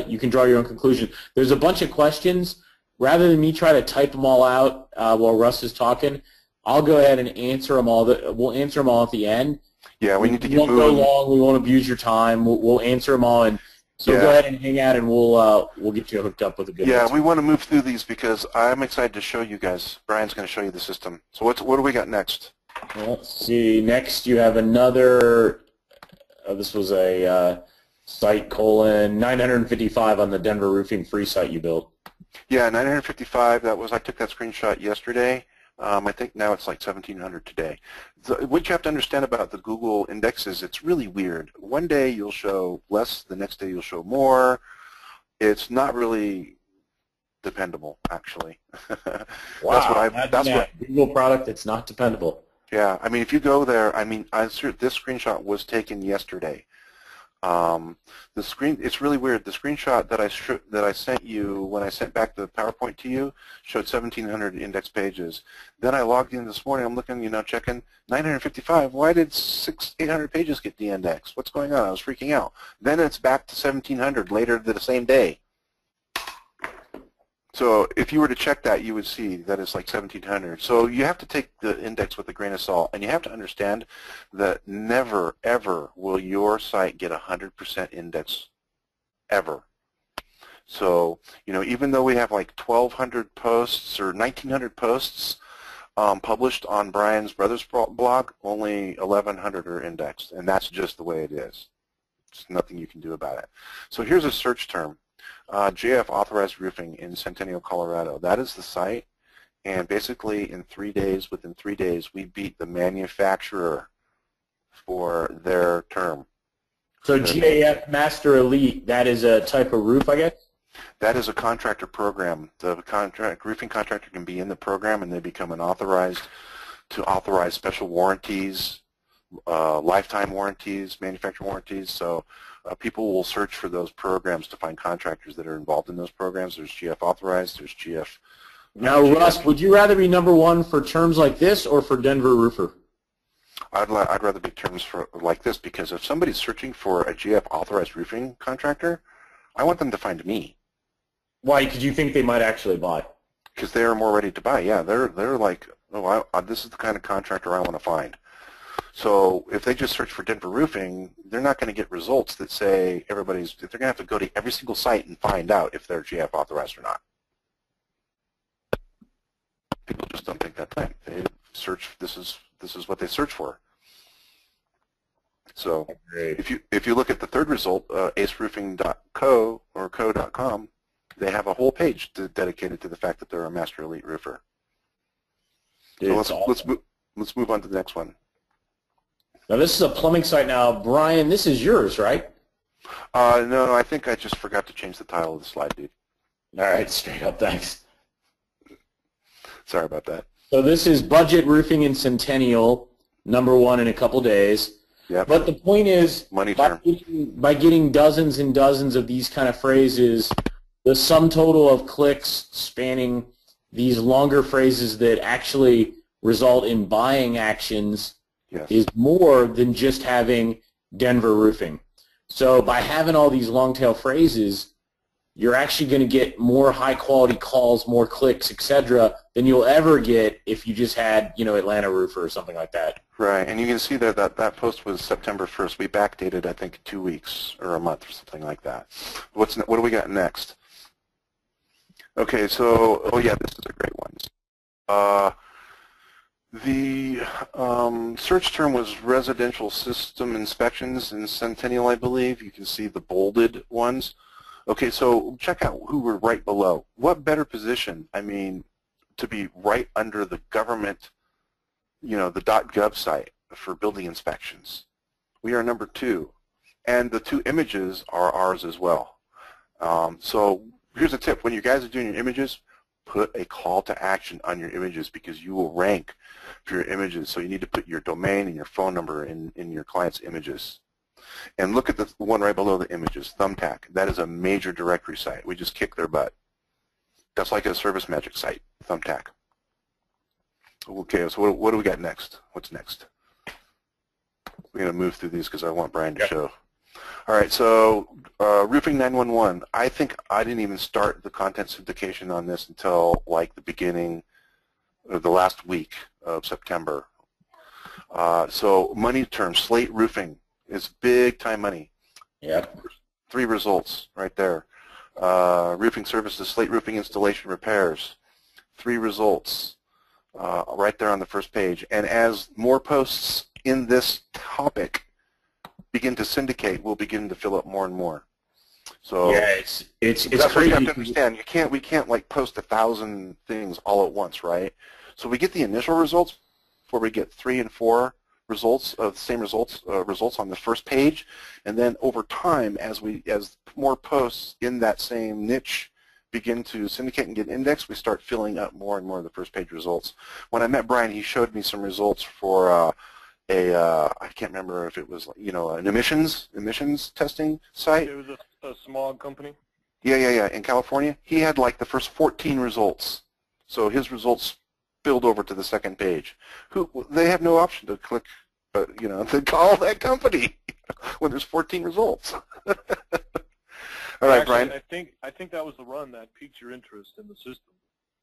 you can draw your own conclusion. There's a bunch of questions. Rather than me try to type them all out while Russ is talking, I'll go ahead and answer them all. We'll answer them all at the end. Yeah, we need to get moving. We won't go long. We won't abuse your time. We'll answer them all, and so go ahead and hang out, and we'll get you hooked up with a good. Yeah, we want to move through these because I'm excited to show you guys. Brian's going to show you the system. So what do we got next? Let's see. Next, you have another. This was a site colon 955 on the Denver roofing free site you built. Yeah, 955. I took that screenshot yesterday. I think now it's like 1,700 today. What you have to understand about the Google index is it's really weird. One day you'll show less, the next day you'll show more. It's not really dependable, actually. Wow, that's what Google product that's not dependable. Yeah, I mean, if you go there, I mean, this screenshot was taken yesterday. It's really weird. The screenshot that I sent you when I sent back the PowerPoint to you showed 1,700 index pages. Then I logged in this morning. I'm looking, checking 955. Why did 800 pages get de-indexed? What's going on? I was freaking out. Then it's back to 1,700 later the same day. So if you were to check that, you would see that it's like 1,700. So you have to take the index with a grain of salt, and you have to understand that never, ever will your site get 100% index, ever. So, even though we have like 1,200 posts or 1,900 posts published on Brian's brother's blog, only 1,100 are indexed, and that's just the way it is. There's nothing you can do about it. So here's a search term. JF Authorized Roofing in Centennial, Colorado. That is the site, and basically within 3 days, we beat the manufacturer for their term. So GAF Master Elite, that is a type of roof, I guess? That is a contractor program. The roofing contractor can be in the program, and they become an authorized to authorize special warranties, lifetime warranties, manufacturer warranties. So people will search for those programs to find contractors that are involved in those programs. There's GF Authorized, there's GF. Now, Russ, would you rather be #1 for terms like this or for Denver Roofer? I'd rather be terms like this, because if somebody's searching for a GF Authorized roofing contractor, I want them to find me. Why? Because you think they might actually buy? Because they're more ready to buy. Yeah, they're like, oh, this is the kind of contractor I want to find. So if they just search for Denver Roofing, they're not going to get results that say they're going to have to go to every single site and find out if they're GF authorized or not. People just don't take that time. They search. This is what they search for. So if you look at the third result, aceroofing.co or co.com, they have a whole page dedicated to the fact that they're a Master Elite roofer. So let's move on to the next one. Now, this is a plumbing site. Now, Brian, this is yours, right? No, I think I just forgot to change the title of the slide, dude. All right, straight up, thanks. Sorry about that. So this is Budget Roofing in Centennial, #1 in a couple days. Yep. But the point is, Money by term. by getting dozens and dozens of these kind of phrases, the sum total of clicks spanning these longer phrases that actually result in buying actions Yes. is more than just having Denver roofing. So by having all these long tail phrases, you're actually going to get more high quality calls, more clicks, etc., than you'll ever get if you just had, Atlanta Roofer or something like that. Right, and you can see that that post was September 1st. We backdated, I think, 2 weeks or a month or something like that. What do we got next? Okay, so, oh yeah, this is a great one. The search term was residential system inspections in Centennial, I believe. You can see the bolded ones. Okay, so check out who we're right below. What better position, to be right under the government, the .gov site for building inspections. We are number 2, and the 2 images are ours as well. So here's a tip. When you guys are doing your images, put a call to action on your images because you will rank for your images. So you need to put your domain and your phone number in your client's images. And look at the one right below the images, Thumbtack. That is a major directory site. We just kicked their butt. That's like a Service Magic site, Thumbtack. Okay, so what do we got next? What's next? We're going to move through these because I want Brian to show. All right, so Roofing 911. I think I didn't even start the content syndication on this until like the beginning of the last week of September. So money terms, Slate Roofing is big time money. Yep. 3 results right there. Roofing services, Slate Roofing installation repairs. 3 results right there on the first page. And as more posts in this topic begin to syndicate, we'll begin to fill up more and more. So yeah, it's that's crazy. what you have to understand. We can't like post 1,000 things all at once, right? So we get the initial results where we get 3 and 4 results of the same results on the first page, and then over time, as more posts in that same niche begin to syndicate and get indexed, we start filling up more and more of the first page results. When I met Brian, he showed me some results for I can't remember if it was an emissions testing site. It was a smog company. Yeah. In California, he had like the first 14 results. So his results spilled over to the second page. They have no option to click, to call that company when there's 14 results. All right, Actually, Brian. I think that was the run that piqued your interest in the system.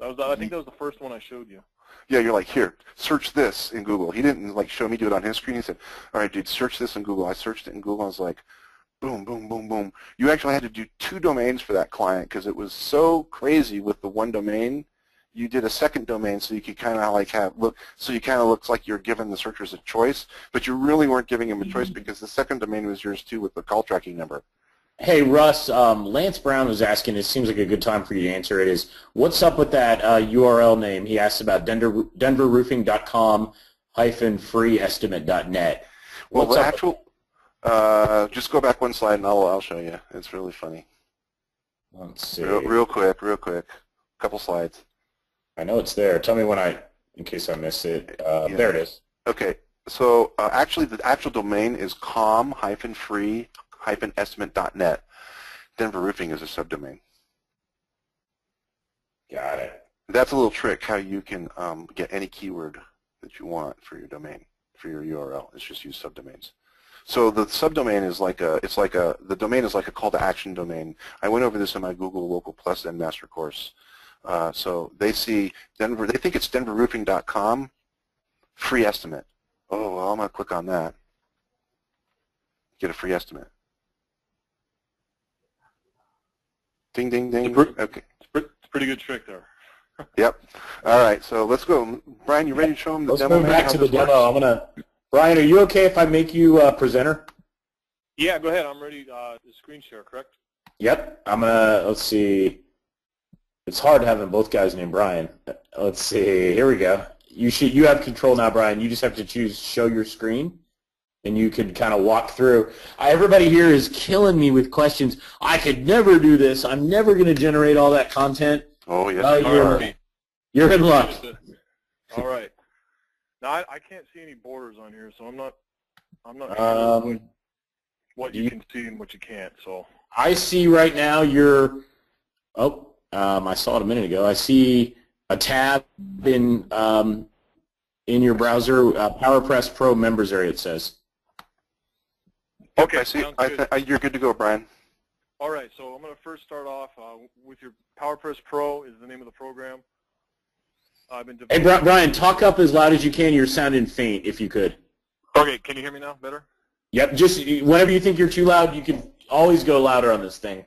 I think that was the first one I showed you. Yeah, you're like, here, search this in Google. He didn't like show me do it on his screen. He said, all right, dude, search this in Google. I searched it in Google. I was like, boom, boom, boom, boom. You actually had to do 2 domains for that client because it was so crazy with the one domain. You did a second domain so you could kind of like so you kind of looks like you're giving the searchers a choice, but you really weren't giving them a choice because the second domain was yours too with the call tracking number. Hey, Russ, Lance Brown was asking, it seems like a good time for you to answer it, is what's up with that URL name? He asked about denverroofing.com-freeestimate.net. Well, the actual, just go back one slide and I'll show you. It's really funny. Let's see. Real quick. Couple slides. I know it's there. Tell me in case I missed it. Yeah. There it is. Okay, so actually the actual domain is com-free-estimate.net. Denver Roofing is a subdomain. Got it. That's a little trick how you can get any keyword that you want for your domain, for your URL. It's just use subdomains. So the subdomain is the domain is like a call to action domain. I went over this in my Google Local Plus and Master course. So they see Denver, they think it's denverroofing.com, free estimate. Oh, well, I'm going to click on that. Get a free estimate. Ding, ding, ding. Okay. It's a pretty good trick there. Yep. All right, so let's go. Brian, you ready to show them the demo? Let's move back to the demo. Brian, are you okay if I make you a presenter? Yeah, go ahead. I'm ready to screen share, correct? Yep. Let's see. It's hard having both guys named Brian. Let's see. Here we go. You have control now, Brian. You just have to choose show your screen, and you can kind of walk through. Everybody here is killing me with questions. I could never do this. I'm never going to generate all that content. Oh, yes, you're in luck. All right. Now, I can't see any borders on here, so I'm not sure what you can see and what you can't. So I see right now I saw it a minute ago. I see a tab in in your browser, PowerPress Pro members area, it says. Yep, Okay, I see. sounds good. You're good to go, Brian. All right, so I'm going to first start off with your PowerPress Pro is the name of the program. I've been Hey, Brian, talk up as loud as you can. You're sounding faint, if you could. Okay, can you hear me now better? Yep, just whenever you think you're too loud, you can always go louder on this thing.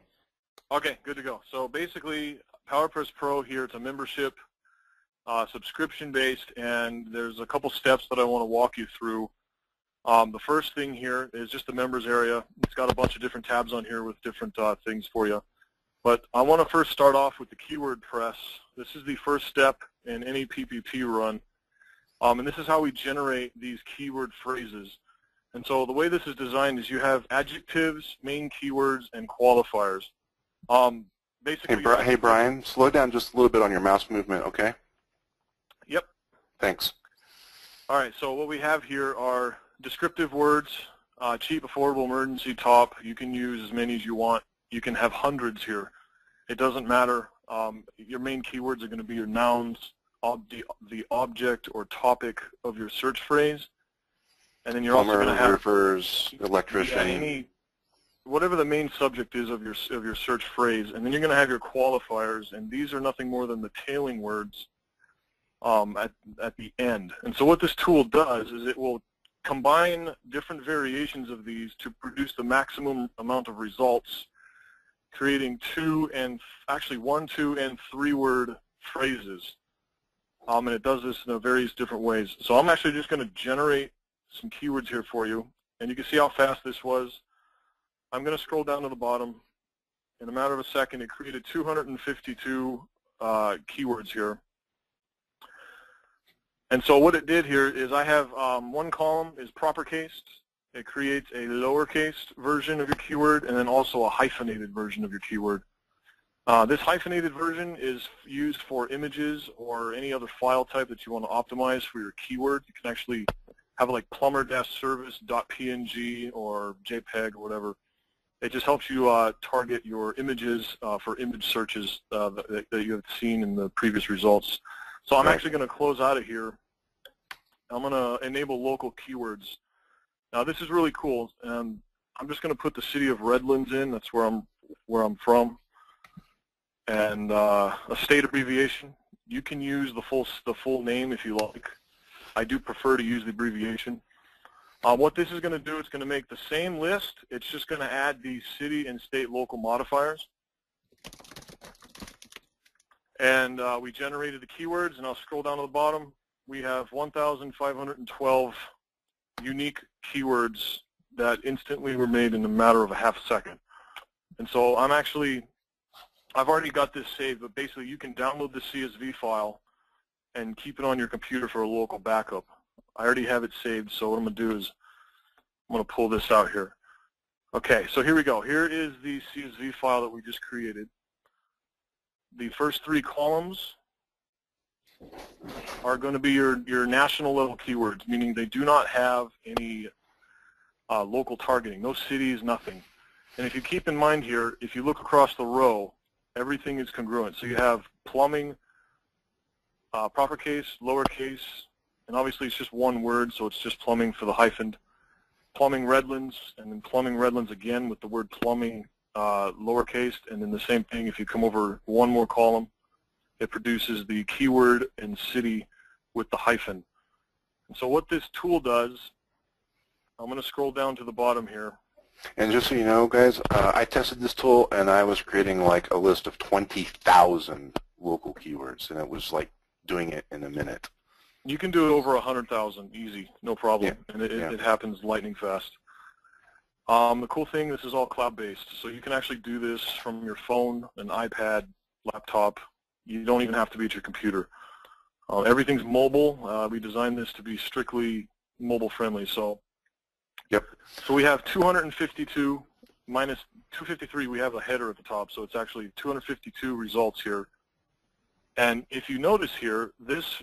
Okay, good to go. So basically, PowerPress Pro here, it's a membership, subscription-based, and there's a couple steps that I want to walk you through. The first thing here is just the members area. It's got a bunch of different tabs on here with different things for you. But I want to first start off with the keyword press. This is the first step in any PPP run. And this is how we generate these keyword phrases. And so the way this is designed is you have adjectives, main keywords, and qualifiers. Basically, Hey, Brian, slow down just a little bit on your mouse movement, okay? Yep. Thanks. All right, so what we have here are descriptive words, cheap, affordable, emergency, top. You can use as many as you want. You can have hundreds here. It doesn't matter. Your main keywords are going to be your nouns, the object or topic of your search phrase, and then you're Plumber, also going to have roofers, electrician. Whatever the main subject is of your search phrase, and then you're going to have your qualifiers, and these are nothing more than the tailing words at the end. And so what this tool does is it will combine different variations of these to produce the maximum amount of results, creating 1, 2, and 3 word phrases. And it does this in various different ways. So I'm actually just going to generate some keywords here for you, and you can see how fast this was. I'm going to scroll down to the bottom. In a matter of a second, it created 252 keywords here. And so what it did here is I have one column is proper cased. It creates a lowercase version of your keyword and then also a hyphenated version of your keyword. This hyphenated version is used for images or any other file type that you want to optimize for your keyword. You can actually have like plumber-service.png or JPEG or whatever. It just helps you target your images for image searches that you have seen in the previous results. So I'm actually going to close out of here. I'm going to enable local keywords. Now this is really cool. I'm just going to put the city of Redlands in. That's where I'm from. And a state abbreviation. You can use the full name if you like. I do prefer to use the abbreviation. What this is going to do, it's going to make the same list. It's just going to add the city and state local modifiers. And we generated the keywords, and I'll scroll down to the bottom. We have 1,512 unique keywords that instantly were made in a matter of a half second. And so I've already got this saved, but basically you can download the CSV file and keep it on your computer for a local backup. I already have it saved, so what I'm going to do is I'm going to pull this out here. Okay, so here we go. Here is the CSV file that we just created. The first 3 columns are going to be your national level keywords, meaning they do not have any local targeting, no cities, nothing. And if you keep in mind here, if you look across the row, everything is congruent. So you have plumbing, proper case, lowercase, and obviously it's just one word, so it's just plumbing for the hyphen. Plumbing Redlands, and then plumbing Redlands again with the word plumbing lowercase, and then the same thing if you come over one more column, it produces the keyword and city with the hyphen. And so what this tool does, I'm going to scroll down to the bottom here. And just so you know, guys, I tested this tool, and I was creating like a list of 20,000 local keywords, and it was like doing it in a minute. You can do it over 100,000 easy, no problem, Yeah. and it happens lightning fast. The cool thing, this is all cloud-based, so you can actually do this from your phone, an iPad, laptop. You don't even have to be at your computer. Everything's mobile. We designed this to be strictly mobile-friendly. So, yep. So we have 252 minus 253. We have a header at the top, so it's actually 252 results here. And if you notice here, this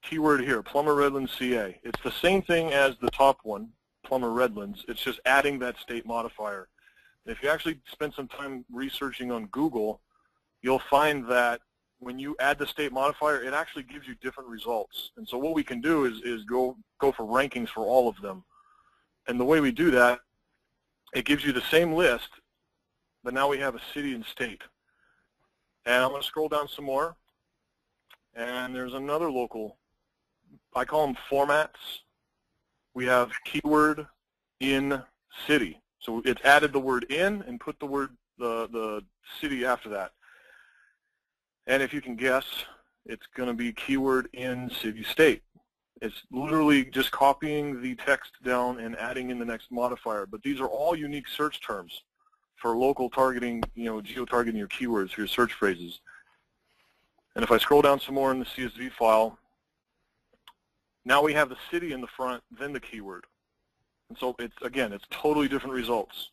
keyword here, Plumber Redlands CA, it's the same thing as the top one, Plumber Redlands. It's just adding that state modifier. And if you actually spend some time researching on Google, you'll find that when you add the state modifier, it actually gives you different results. And so what we can do is go for rankings for all of them. And the way we do that, it gives you the same list, but now we have a city and state. And I'm going to scroll down some more. And there's another local, I call them formats. We have keyword in city. So it's added the word in and put the word, the city after that. And if you can guess, it's going to be keyword in city state. It's literally just copying the text down and adding in the next modifier. But these are all unique search terms for local targeting, geo-targeting your keywords for your search phrases. And if I scroll down some more in the CSV file, now we have the city in the front, then the keyword. And so it's totally different results.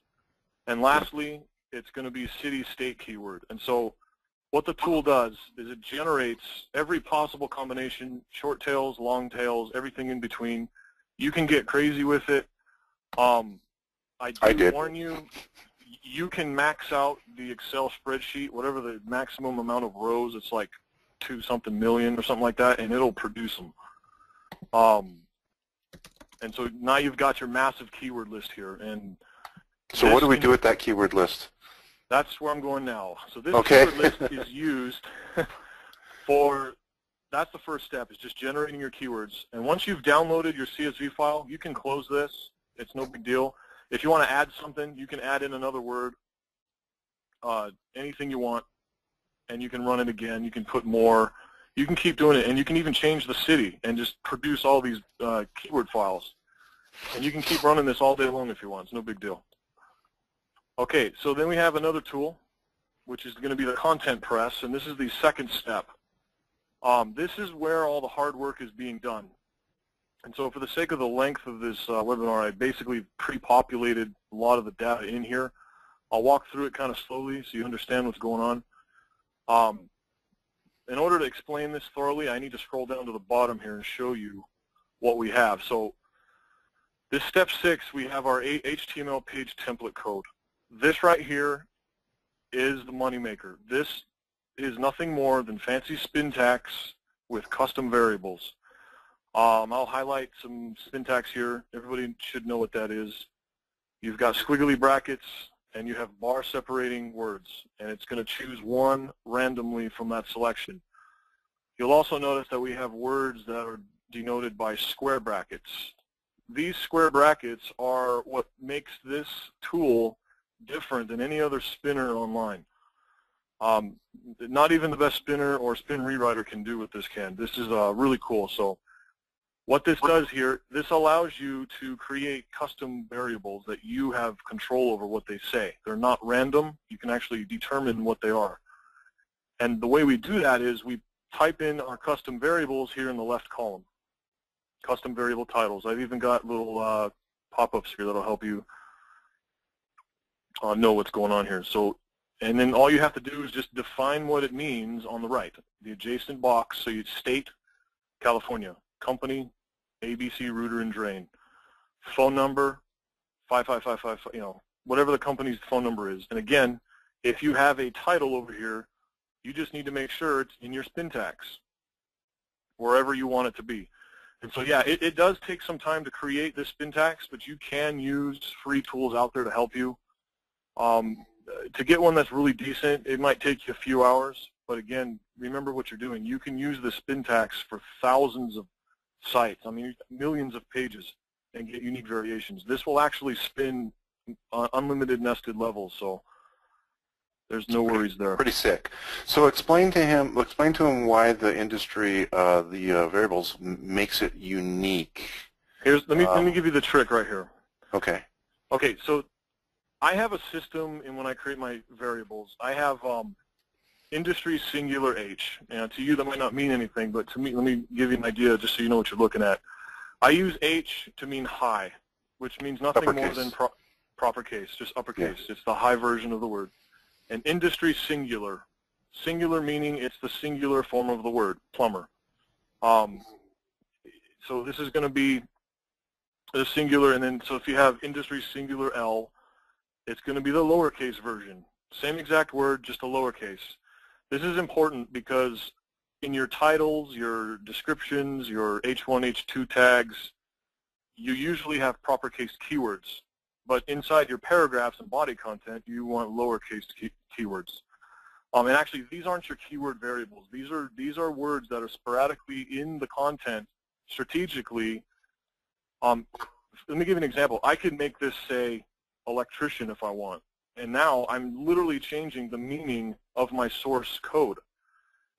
And lastly, it's going to be city state keyword. And so what the tool does is it generates every possible combination, short tails, long tails, everything in between. You can get crazy with it. I did warn you, you can max out the Excel spreadsheet, whatever the maximum amount of rows, it's like 2-something million or something like that, and it'll produce them. And so now you've got your massive keyword list here. And so what do we do with that keyword list? That's where I'm going now. So this keyword list is used for, that's the first step, is just generating your keywords. And once you've downloaded your CSV file, you can close this. It's no big deal. If you want to add something, you can add in another word, anything you want, and you can run it again. You can put more. You can keep doing it, and you can even change the city and just produce all these keyword files. And you can keep running this all day long if you want. It's no big deal. Okay, so then we have another tool, which is going to be the content press, and this is the second step. This is where all the hard work is being done. And so for the sake of the length of this webinar, I basically pre-populated a lot of the data in here. I'll walk through it kind of slowly so you understand what's going on. In order to explain this thoroughly, I need to scroll down to the bottom here and show you what we have. So this step 6, we have our HTML page template code. This right here is the moneymaker. This is nothing more than fancy syntax with custom variables. I'll highlight some syntax here. Everybody should know what that is. You've got squiggly brackets, and you have bar separating words, and it's going to choose one randomly from that selection. You'll also notice that we have words that are denoted by square brackets. These square brackets are what makes this tool different than any other spinner online. Not even the best spinner or spin rewriter can do what this can. This is really cool. So what this does here, this allows you to create custom variables that you have control over what they say. They're not random. You can actually determine what they are. And the way we do that is we type in our custom variables here in the left column. Custom variable titles. I've even got little pop-ups here that'll help you know what's going on here. So, and then all you have to do is just define what it means on the right. The adjacent box, so you state California. Company, ABC, router, and drain. Phone number, 55555, whatever the company's phone number is. And again, if you have a title over here, you just need to make sure it's in your syntax, wherever you want it to be. And so yeah, it does take some time to create this syntax, but you can use free tools out there to help you. To get one that's really decent, it might take you a few hours, but again, remember what you're doing. You can use the syntax for thousands of sites, I mean millions of pages, and get unique variations. This will actually spin unlimited nested levels, so there's no worries there. Pretty sick. So explain to him why the industry, the variables makes it unique. Let me give you the trick right here. Okay. Okay, so I have a system, and when I create my variables, I have industry singular H. And to you that might not mean anything, but to me, let me give you an idea just so you know what you're looking at. I use H to mean high, which means nothing more than proper case, just uppercase. Yeah. It's the high version of the word. And industry singular. Singular meaning it's the singular form of the word, plumber. So this is going to be the singular, and then so if you have industry singular L, it's going to be the lowercase version. Same exact word, just a lowercase. This is important because in your titles, your descriptions, your H1, H2 tags, you usually have proper case keywords. But inside your paragraphs and body content, you want lowercase keywords. And actually, these aren't your keyword variables. These are words that are sporadically in the content strategically. Let me give you an example. I could make this say electrician if I want. And now I'm literally changing the meaning of my source code.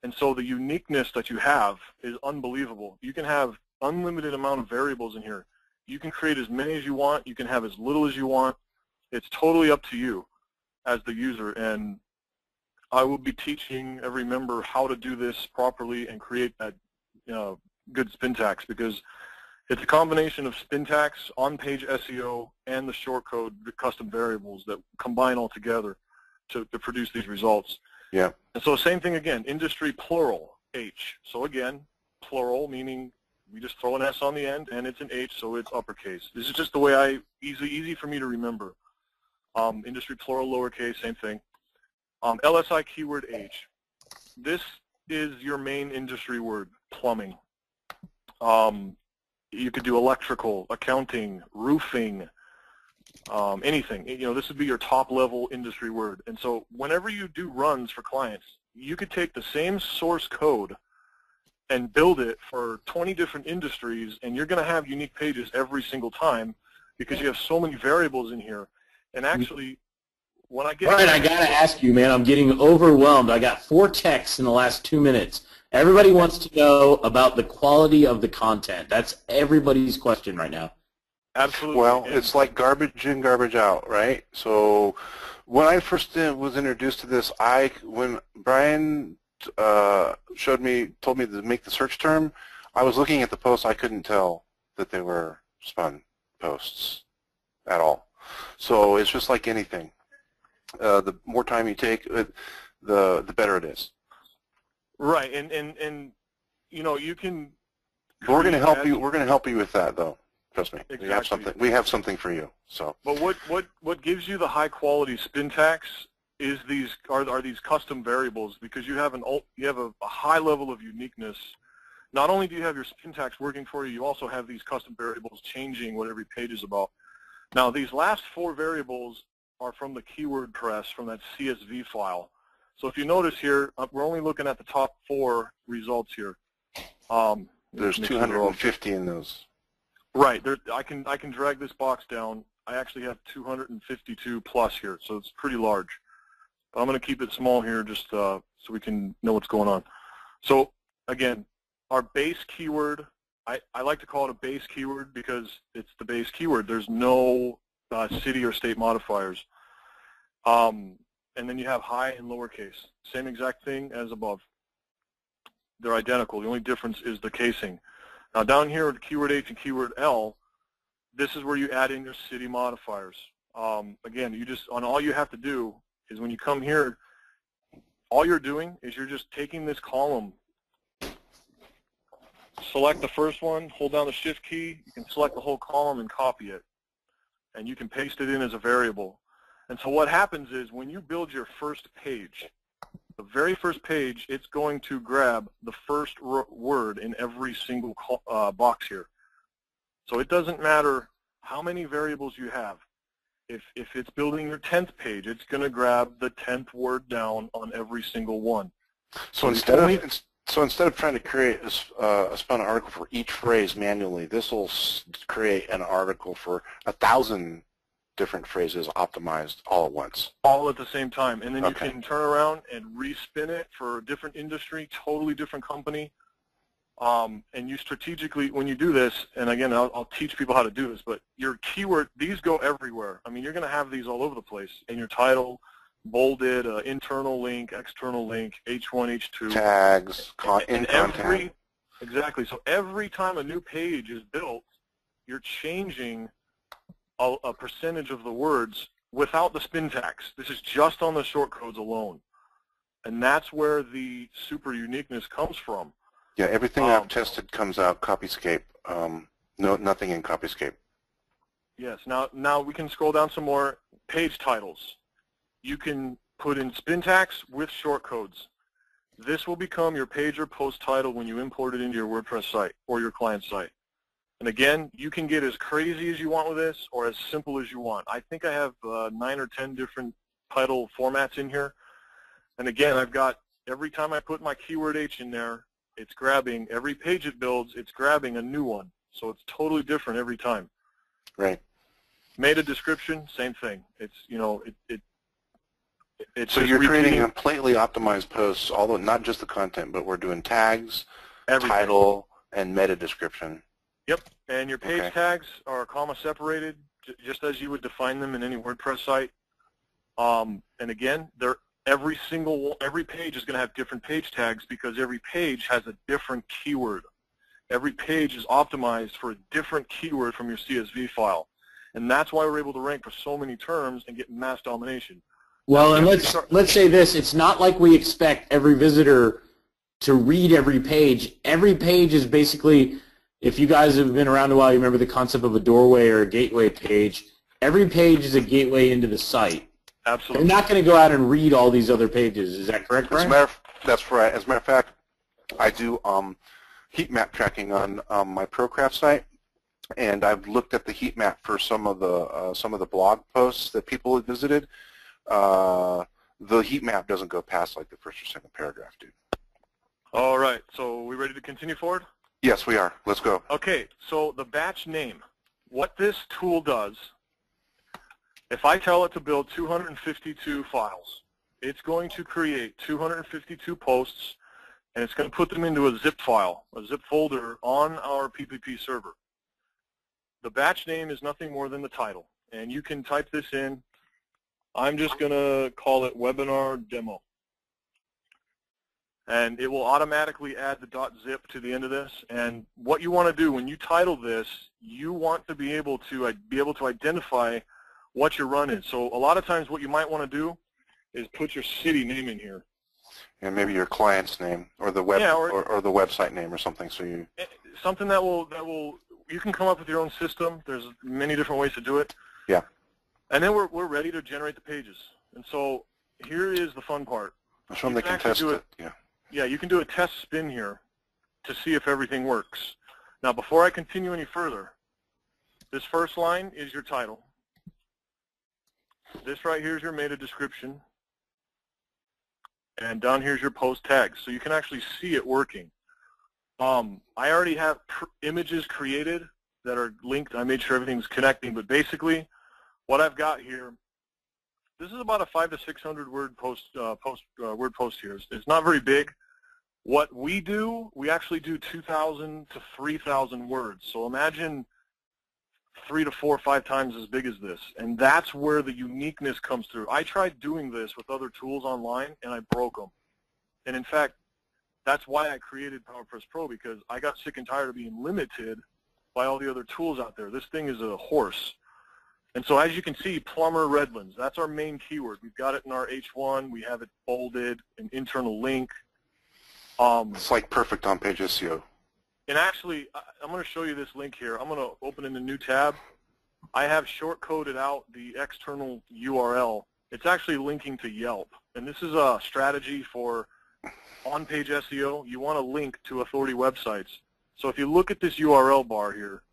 And so the uniqueness that you have is unbelievable. You can have unlimited amount of variables in here. You can create as many as you want. You can have as little as you want. It's totally up to you as the user. And I will be teaching every member how to do this properly and create that good syntax, because it's a combination of syntax, on-page SEO, and the shortcode, the custom variables that combine all together to produce these results. Yeah. And so same thing again, industry plural, H. So again, plural, meaning we just throw an S on the end, and it's an H, so it's uppercase. This is just the way easy for me to remember. Industry plural, lowercase, same thing. LSI keyword H. This is your main industry word, plumbing. You could do electrical, accounting, roofing, anything. This would be your top level industry word. And so whenever you do runs for clients, you could take the same source code and build it for 20 different industries, and you're going to have unique pages every single time because you have so many variables in here. And actually, when I get... Brian, I got to ask you, man, I'm getting overwhelmed. I got 4 texts in the last 2 minutes. Everybody wants to know about the quality of the content. That's everybody's question right now. Absolutely. Well, it's like garbage in, garbage out, right? So when I first was introduced to this, when Brian told me to make the search term, I was looking at the posts. I couldn't tell that they were spun posts at all. So it's just like anything. The more time you take, the better it is. Right, and you can. But we're going to help you. We're going to help you with that, though. Trust me. Exactly. We have something. We have something for you. So. But what gives you the high quality syntax is these custom variables, because you have a high level of uniqueness. Not only do you have your syntax working for you, you also have these custom variables changing what every page is about. Now, these last 4 variables are from the QWordPress, from that CSV file. So if you notice here, we're only looking at the top 4 results here. There's 250 in those. Right. I can drag this box down. I actually have 252 plus here, so it's pretty large. But I'm going to keep it small here just so we can know what's going on. So again, our base keyword, I like to call it a base keyword because it's the base keyword. There's no city or state modifiers. And then you have high and lowercase. Same exact thing as above. They're identical. The only difference is the casing. Now down here with keyword H and keyword L, this is where you add in your city modifiers. Again, all you have to do is when you come here, all you're doing is you're just taking this column, select the first one, hold down the shift key, you can select the whole column and copy it. And you can paste it in as a variable. And so what happens is when you build your first page, the very first page, it's going to grab the first word in every single box here. So it doesn't matter how many variables you have. If it's building your 10th page, it's going to grab the 10th word down on every single one. So instead of trying to create a spun article for each phrase manually, this will create an article for 1,000 different phrases optimized all at once. All at the same time. And then you can turn around and respin it for a different industry, totally different company. And you strategically, when you do this, and again, I'll teach people how to do this, but your keyword, these go everywhere. I mean, you're going to have these all over the place in your title, bolded, internal link, external link, H1, H2. Tags, and content. Exactly. So every time a new page is built, you're changing a percentage of the words without the syntax. This is just on the shortcodes alone. And that's where the super uniqueness comes from. Yeah, everything I've tested comes out Copyscape. Nothing in Copyscape. Yes. Now we can scroll down some more. Page titles. You can put in syntax with shortcodes. This will become your page or post title when you import it into your WordPress site or your client site. And again, you can get as crazy as you want with this or as simple as you want. I think I have 9 or 10 different title formats in here. And again, I've got, every time I put my keyword H in there, it's grabbing, every page it builds, it's grabbing a new one. So it's totally different every time. Right. Meta description, same thing. It's, you know, it's so you're creating completely optimized posts, although not just the content, but we're doing tags, everything. Title, and meta description. Yep, and your page tags are comma separated, just as you would define them in any WordPress site. And again, every page is going to have different page tags because every page has a different keyword. Every page is optimized for a different keyword from your CSV file. And that's why we're able to rank for so many terms and get mass domination. Well, and let's say this, it's not like we expect every visitor to read every page. Every page is basically, if you guys have been around a while, you remember the concept of a doorway or a gateway page. Every page is a gateway into the site. Absolutely. You're not going to go out and read all these other pages. Is that correct, Brian? That's right. As a matter of fact, I do heat map tracking on my ProCraft site, and I've looked at the heat map for some of the blog posts that people have visited. The heat map doesn't go past like the first or second paragraph, dude. All right. So we ready to continue forward? Yes, we are. Let's go. Okay. So the batch name. What this tool does, if I tell it to build 252 files, it's going to create 252 posts, and it's going to put them into a zip file, a zip folder on our PPP server. The batch name is nothing more than the title, and you can type this in. I'm just going to call it webinar demo. And it will automatically add the .zip to the end of this. And what you want to do when you title this, you want to be able to identify what your run is. So a lot of times what you might want to do is put your city name in here. And maybe your client's name or the web or the website name or something. So you something that will you can come up with your own system. There's many different ways to do it. Yeah. And then we're ready to generate the pages. And so here is the fun part. Show them they can test it. Yeah. Yeah, you can do a test spin here to see if everything works. Now, before I continue any further, this first line is your title. This right here is your meta description. And down here is your post tags. So you can actually see it working. I already have images created that are linked. I made sure everything's connecting. But basically, what I've got here, this is about a 500 to 600 word post here. It's not very big. What we do, we actually do 2,000 to 3,000 words. So imagine 3 to 4 or 5 times as big as this. And that's where the uniqueness comes through. I tried doing this with other tools online, and I broke them. And in fact, that's why I created PowerPress Pro, because I got sick and tired of being limited by all the other tools out there. This thing is a horse. And so as you can see, plumber Redlands, that's our main keyword. We've got it in our H1. We have it bolded, an internal link. It's like perfect on-page SEO. And actually, I'm going to show you this link here. I'm going to open in a new tab. I have short-coded out the external URL. It's actually linking to Yelp. And this is a strategy for on-page SEO. You want to link to authority websites. So if you look at this URL bar here,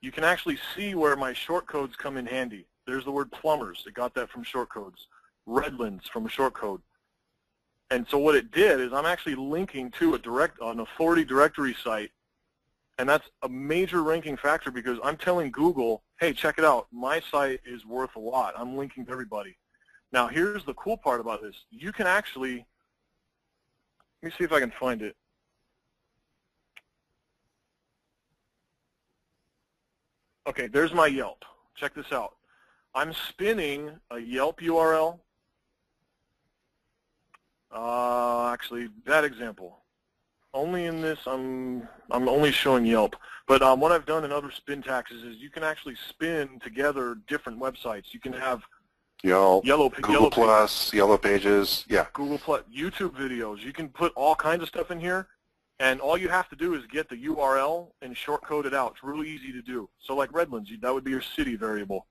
you can actually see where my shortcodes come in handy. There's the word plumbers. It got that from shortcodes. Redlands from a shortcode. And so what it did is I'm actually linking to an authority directory site, and that's a major ranking factor because I'm telling Google, hey, check it out. My site is worth a lot. I'm linking to everybody. Now, here's the cool part about this. You can actually, let me see if I can find it. Okay, there's my Yelp. Check this out. I'm spinning a Yelp URL. Actually, that example. Only in this, I'm only showing Yelp. But what I've done in other spin taxes is you can actually spin together different websites. You can have Yelp, Google Plus, pages, Yellow Pages, yeah. Google Plus, YouTube videos. You can put all kinds of stuff in here. And all you have to do is get the URL and short-code it out. It's really easy to do. So like Redlands, that would be your city variable,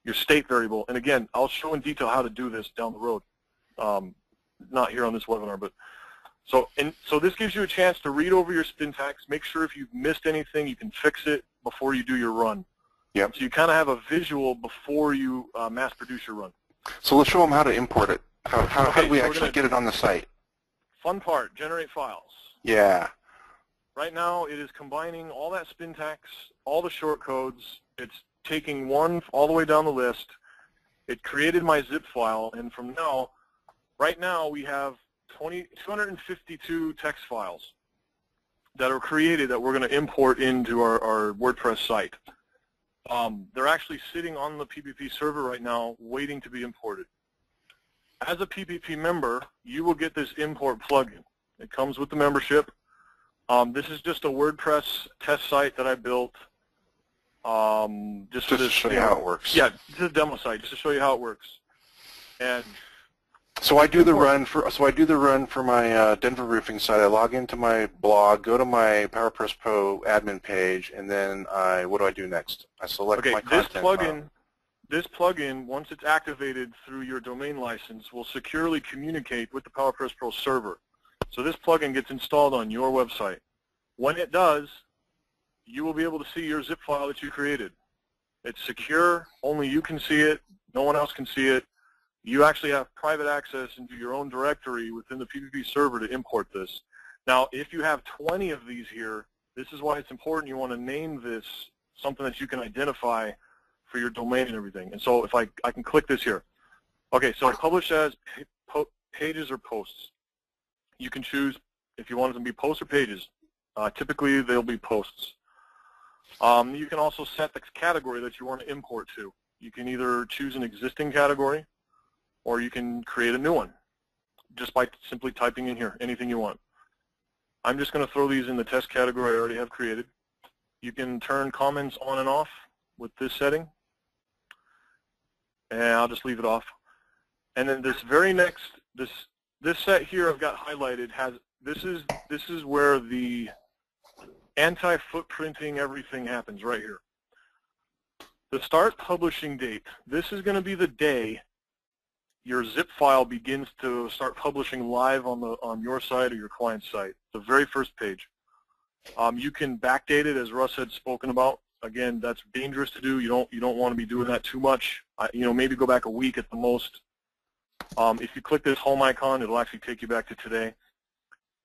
your state variable. And again, I'll show in detail how to do this down the road. Not here on this webinar, but So this gives you a chance to read over your syntax, make sure if you've missed anything, you can fix it before you do your run. Yep. So you kind of have a visual before you mass produce your run. So let's show them how to import it. How do we so actually get it on the site? Fun part, generate files. Yeah. Right now it is combining all that syntax, all the shortcodes. It's taking one all the way down the list. It created my zip file, and from now, right now we have 252 text files that are created that we're going to import into our WordPress site. They're actually sitting on the PPP server right now waiting to be imported. As a PPP member, you will get this import plugin. It comes with the membership. This is just a WordPress test site that I built. Just to show you how it works. Yeah, this is a demo site just to show you how it works. And so I do the run for my Denver roofing site. I log into my blog, go to my PowerPress Pro admin page, and then what do I do next? I select my content file. This plugin, once it's activated through your domain license, will securely communicate with the PowerPress Pro server. So this plugin gets installed on your website. When it does, you will be able to see your zip file that you created. It's secure, only you can see it, no one else can see it. You actually have private access into your own directory within the PPP server to import this. Now, if you have 20 of these here, this is why it's important you want to name this something that you can identify for your domain and everything. And so if I can click this here. Okay, so publish as pages or posts. You can choose if you want them to be posts or pages. Typically, they'll be posts. You can also set the category that you want to import to. You can either choose an existing category, or you can create a new one just by simply typing in here anything you want. I'm just going to throw these in the test category I already have created. You can turn comments on and off with this setting, and I'll just leave it off. And then this very next, this set here I've got highlighted has, this is where the anti-footprinting everything happens right here. The start publishing date, this is going to be the day your zip file begins to start publishing live on your site or your client's site, the very first page. You can backdate it, as Russ had spoken about. Again, that's dangerous to do. You don't want to be doing that too much. Maybe go back a week at the most. If you click this home icon, it'll actually take you back to today.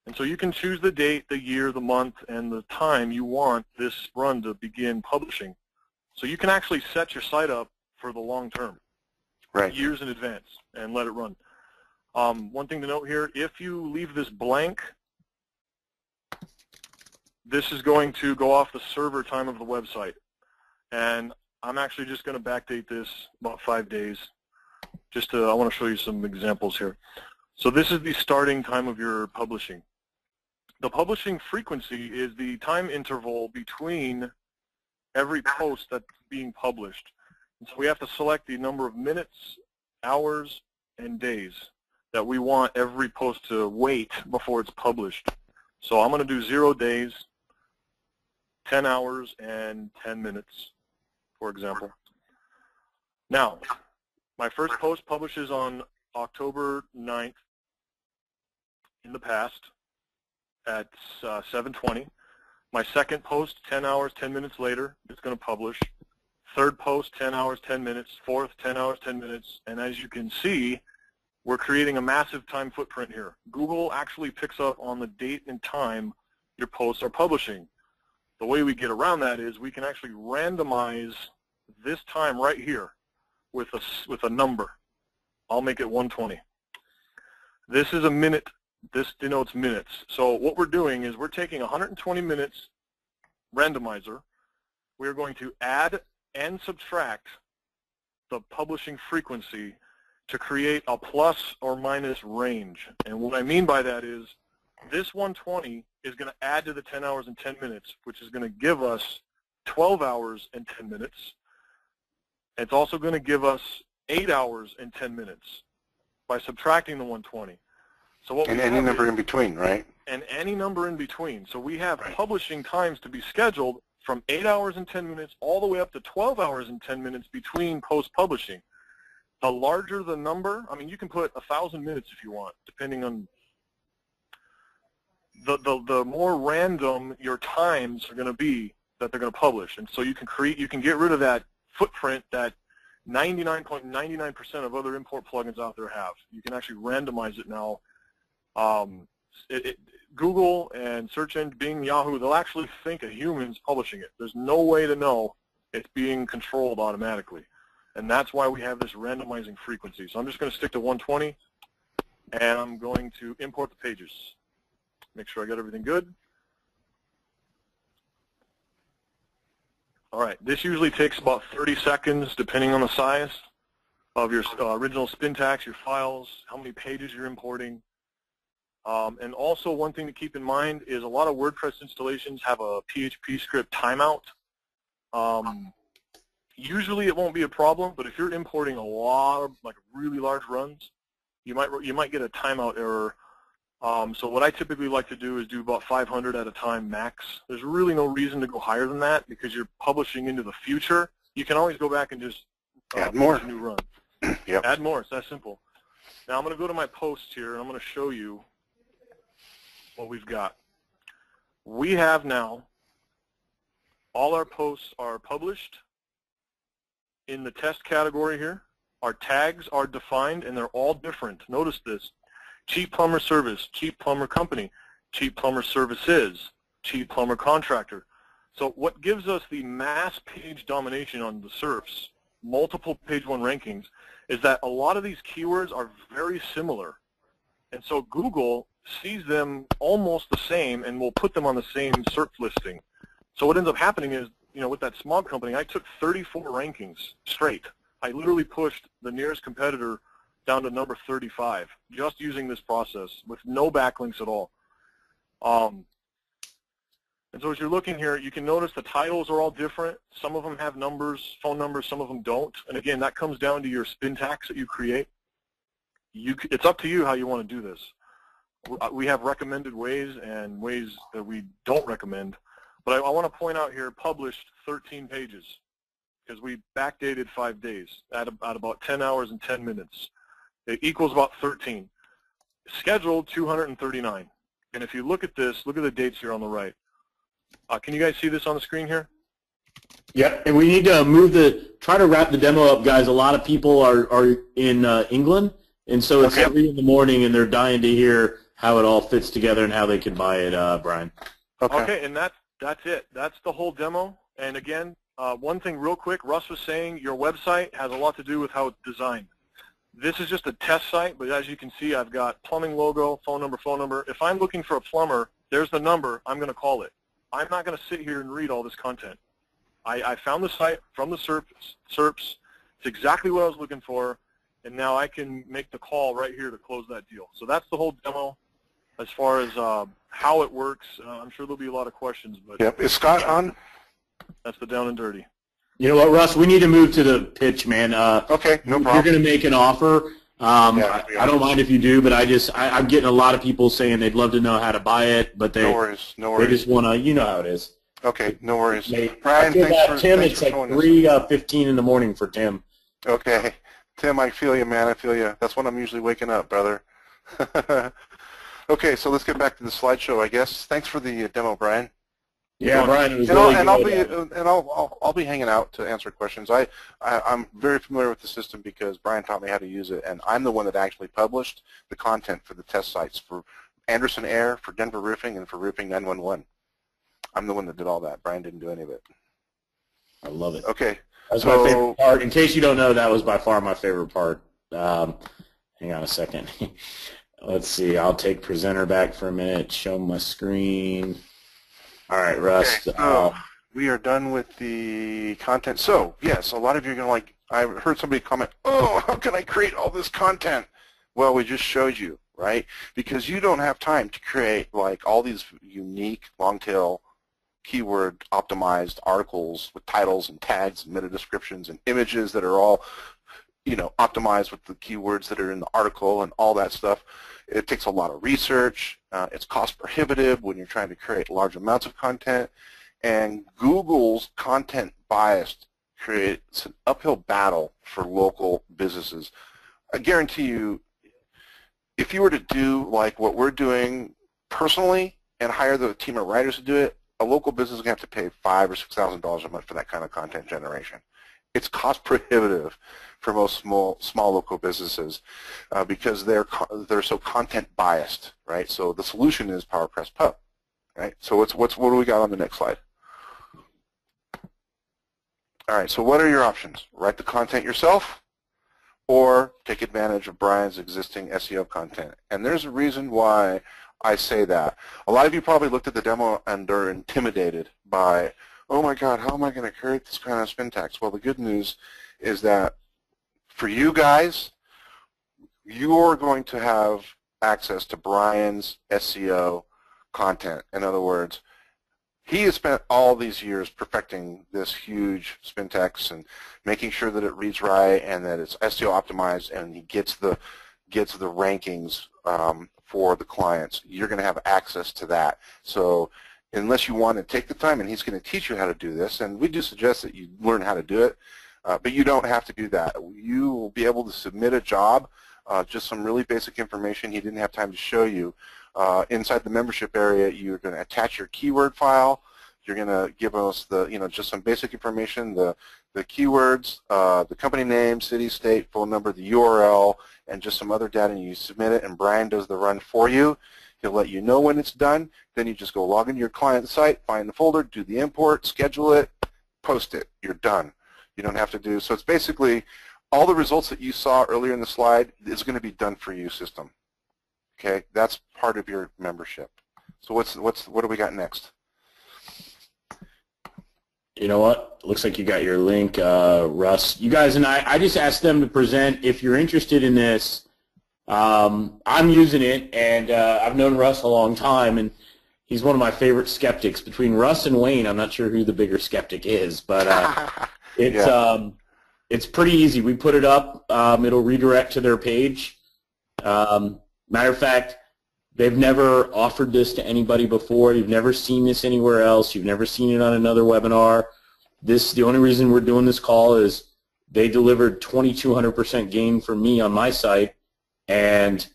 And so you can choose the date, the year, the month, and the time you want this run to begin publishing. So you can actually set your site up for the long term, right, years in advance, and let it run. One thing to note here, if you leave this blank, this is going to go off the server time of the website. And I'm actually just going to backdate this about 5 days. I want to show you some examples here. So this is the starting time of your publishing. The publishing frequency is the time interval between every post that's being published. And so we have to select the number of minutes, hours, and days that we want every post to wait before it's published. So I'm going to do 0 days, 10 hours, and 10 minutes, for example. Now, my first post publishes on October 9th in the past at 7:20. My second post, 10 hours, 10 minutes later, it's going to publish. Third post, 10 hours, 10 minutes. Fourth, 10 hours, 10 minutes. And as you can see, we're creating a massive time footprint here. Google actually picks up on the date and time your posts are publishing. The way we get around that is we can actually randomize this time right here with a number. I'll make it 120. This is a minute. This denotes minutes. So what we're doing is we're taking 120 minutes randomizer. We're going to add and subtract the publishing frequency to create a plus or minus range. And what I mean by that is this 120 is going to add to the 10 hours and 10 minutes, which is going to give us 12 hours and 10 minutes. It's also going to give us 8 hours and 10 minutes by subtracting the 120. So what and any number in between, right? And any number in between. So we have publishing times to be scheduled from 8 hours and 10 minutes all the way up to 12 hours and 10 minutes between post-publishing. The larger the number, I mean, you can put 1,000 minutes if you want, depending on the more random your times are going to be that they're going to publish. And so you can get rid of that footprint that 99.99% of other import plugins out there have. You can actually randomize it now. Google and search engine, Bing, Yahoo, they'll actually think a human's publishing it. There's no way to know it's being controlled automatically. And that's why we have this randomizing frequency. So I'm just going to stick to 120, and I'm going to import the pages. Make sure I got everything good. All right, this usually takes about 30 seconds depending on the size of your original Spintax, your files, how many pages you're importing. And also one thing to keep in mind is a lot of WordPress installations have a PHP script timeout. Usually it won't be a problem, but if you're importing a lot of like really large runs, you might get a timeout error. So what I typically like to do is do about 500 at a time max. There's really no reason to go higher than that because you're publishing into the future. You can always go back and just add more. A new run. Yep. Add more. It's that simple. Now I'm going to go to my posts here, and I'm going to show you what we've got. We have now all our posts are published in the test category here. Our tags are defined, and they're all different. Notice this. Cheap plumber service, cheap plumber company, cheap plumber services, cheap plumber contractor. So what gives us the mass page domination on the SERPs, multiple page one rankings, is that a lot of these keywords are very similar. And so Google sees them almost the same and will put them on the same SERP listing. So what ends up happening is, with that smog company, I took 34 rankings straight. I literally pushed the nearest competitor down to number 35, just using this process with no backlinks at all. And so as you're looking here, you can notice the titles are all different. Some of them have numbers, phone numbers, some of them don't. And again, that comes down to your Spintax that you create. It's up to you how you want to do this. We have recommended ways and ways that we don't recommend. But I want to point out here, published 13 pages, because we backdated 5 days at about 10 hours and 10 minutes. It equals about 13. Scheduled 239. And if you look at this, look at the dates here on the right. Can you guys see this on the screen here? Yep, and we need to try to wrap the demo up, guys. A lot of people are in England, and so it's Okay. 3 in the morning, and they're dying to hear how it all fits together and how they can buy it, Brian. Okay, and that's it. That's the whole demo. And again, one thing real quick, Russ was saying your website has a lot to do with how it's designed. This is just a test site, but as you can see, I've got plumbing logo, phone number. If I'm looking for a plumber, there's the number, I'm going to call it. I'm not going to sit here and read all this content. I found the site from the SERPs. It's exactly what I was looking for, and now I can make the call right here to close that deal. So that's the whole demo as far as how it works. I'm sure there'll be a lot of questions. But Yep. Is Scott on? that's the down and dirty. You know what, Russ? We need to move to the pitch, man. Okay, no problem. You're going to make an offer. I don't mind if you do, but I'm getting a lot of people saying they'd love to know how to buy it, but No worries. they just want to, you know how it is. Okay, no worries. Mate, Brian, I feel thanks that, for Tim, thanks it's for like showing us. 3:15 in the morning for Tim. Okay. Tim, I feel you, man. I feel you. That's when I'm usually waking up, brother. Okay, so let's get back to the slideshow, I guess. Thanks for the demo, Brian. Yeah, Brian, it was I'll be hanging out to answer questions. I'm very familiar with the system because Brian taught me how to use it, and I'm the one that actually published the content for the test sites for Anderson Air, for Denver Roofing, and for Roofing 911. I'm the one that did all that. Brian didn't do any of it. I love it. Okay. That's my favorite part. In case you don't know, that was by far my favorite part. Hang on a second. Let's see. I'll take presenter back for a minute, show my screen. All right, Russ. Okay, so we are done with the content. So, yes, a lot of you are going to like, I heard somebody comment, oh, how can I create all this content? Well, we just showed you, right? Because you don't have time to create like all these unique long-tail keyword optimized articles with titles and tags and meta descriptions and images that are all, optimized with the keywords that are in the article and all that stuff. It takes a lot of research. It's cost prohibitive when you're trying to create large amounts of content. And Google's content bias creates an uphill battle for local businesses. I guarantee you, if you were to do like what we're doing personally, and hire the team of writers to do it, a local business is going to have to pay $5,000 or $6,000 a month for that kind of content generation. It's cost prohibitive for most small local businesses because they're so content biased, right? So the solution is PowerPress Pub, right? So what do we got on the next slide? All right, so what are your options? Write the content yourself or take advantage of Brian's existing SEO content. And there's a reason why I say that. A lot of you probably looked at the demo and are intimidated by, oh my God, how am I going to create this kind of syntax? Well, the good news is that for you guys, you're going to have access to Brian's SEO content. In other words, he has spent all these years perfecting this huge syntax and making sure that it reads right and that it's SEO optimized and he gets the rankings for the clients. You're going to have access to that. So unless you want to take the time, and he's going to teach you how to do this, and we do suggest that you learn how to do it, but you don't have to do that. You will be able to submit a job, just some really basic information he didn't have time to show you. Inside the membership area, you're going to attach your keyword file. You're going to give us the, just some basic information, the keywords, the company name, city, state, phone number, the URL, and just some other data, and you submit it, and Brian does the run for you. He'll let you know when it's done. Then you just go log into your client site, find the folder, do the import, schedule it, post it. You're done. You don't have to do, so it's basically all the results that you saw earlier in the slide is going to be done for you system. Okay, that's part of your membership. So what do we got next? You know what? Looks like you got your link, Russ. You guys and I just asked them to present. If you're interested in this, I'm using it, and I've known Russ a long time, and he's one of my favorite skeptics. Between Russ and Wayne, I'm not sure who the bigger skeptic is, but it's pretty easy. We put it up. It'll redirect to their page. Matter of fact, they've never offered this to anybody before. You've never seen this anywhere else. You've never seen it on another webinar. The only reason we're doing this call is they delivered 2,200% gain for me on my site, and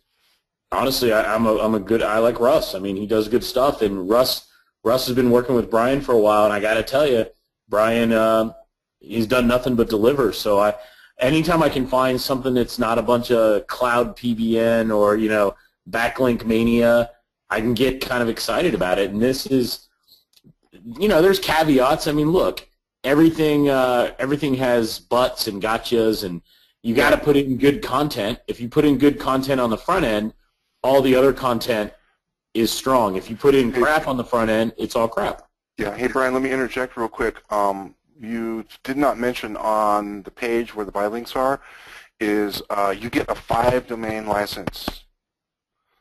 honestly, I like Russ. I mean, he does good stuff, and Russ has been working with Brian for a while, and I got to tell you, Brian, he's done nothing but deliver. So anytime I can find something that's not a bunch of cloud PBN or backlink mania, I can get kind of excited about it. And this is, there's caveats. I mean, look, everything has buts and gotchas, and you got to put in good content. If you put in good content on the front end, all the other content is strong. If you put in crap on the front end, it's all crap. Yeah. Hey, Brian, let me interject real quick. You did not mention on the page where the buy links are is you get a 5-domain license.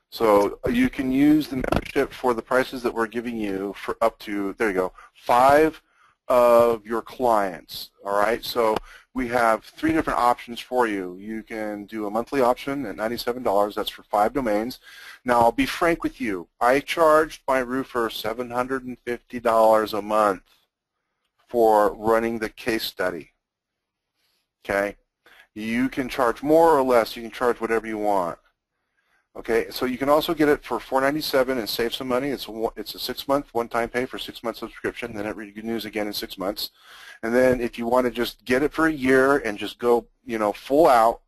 So you can use the membership for the prices that we're giving you for up to, there you go, 5 of your clients. All right, so we have 3 different options for you. You can do a monthly option at $97. That's for 5 domains. Now, I'll be frank with you. I charged my roofer $750 a month for running the case study. Okay, you can charge more or less. You can charge whatever you want. Okay, so you can also get it for $497 and save some money. It's a 6-month one-time pay for 6-month subscription. Then it renews again in 6 months. And then if you want to just get it for a year and just go, full out,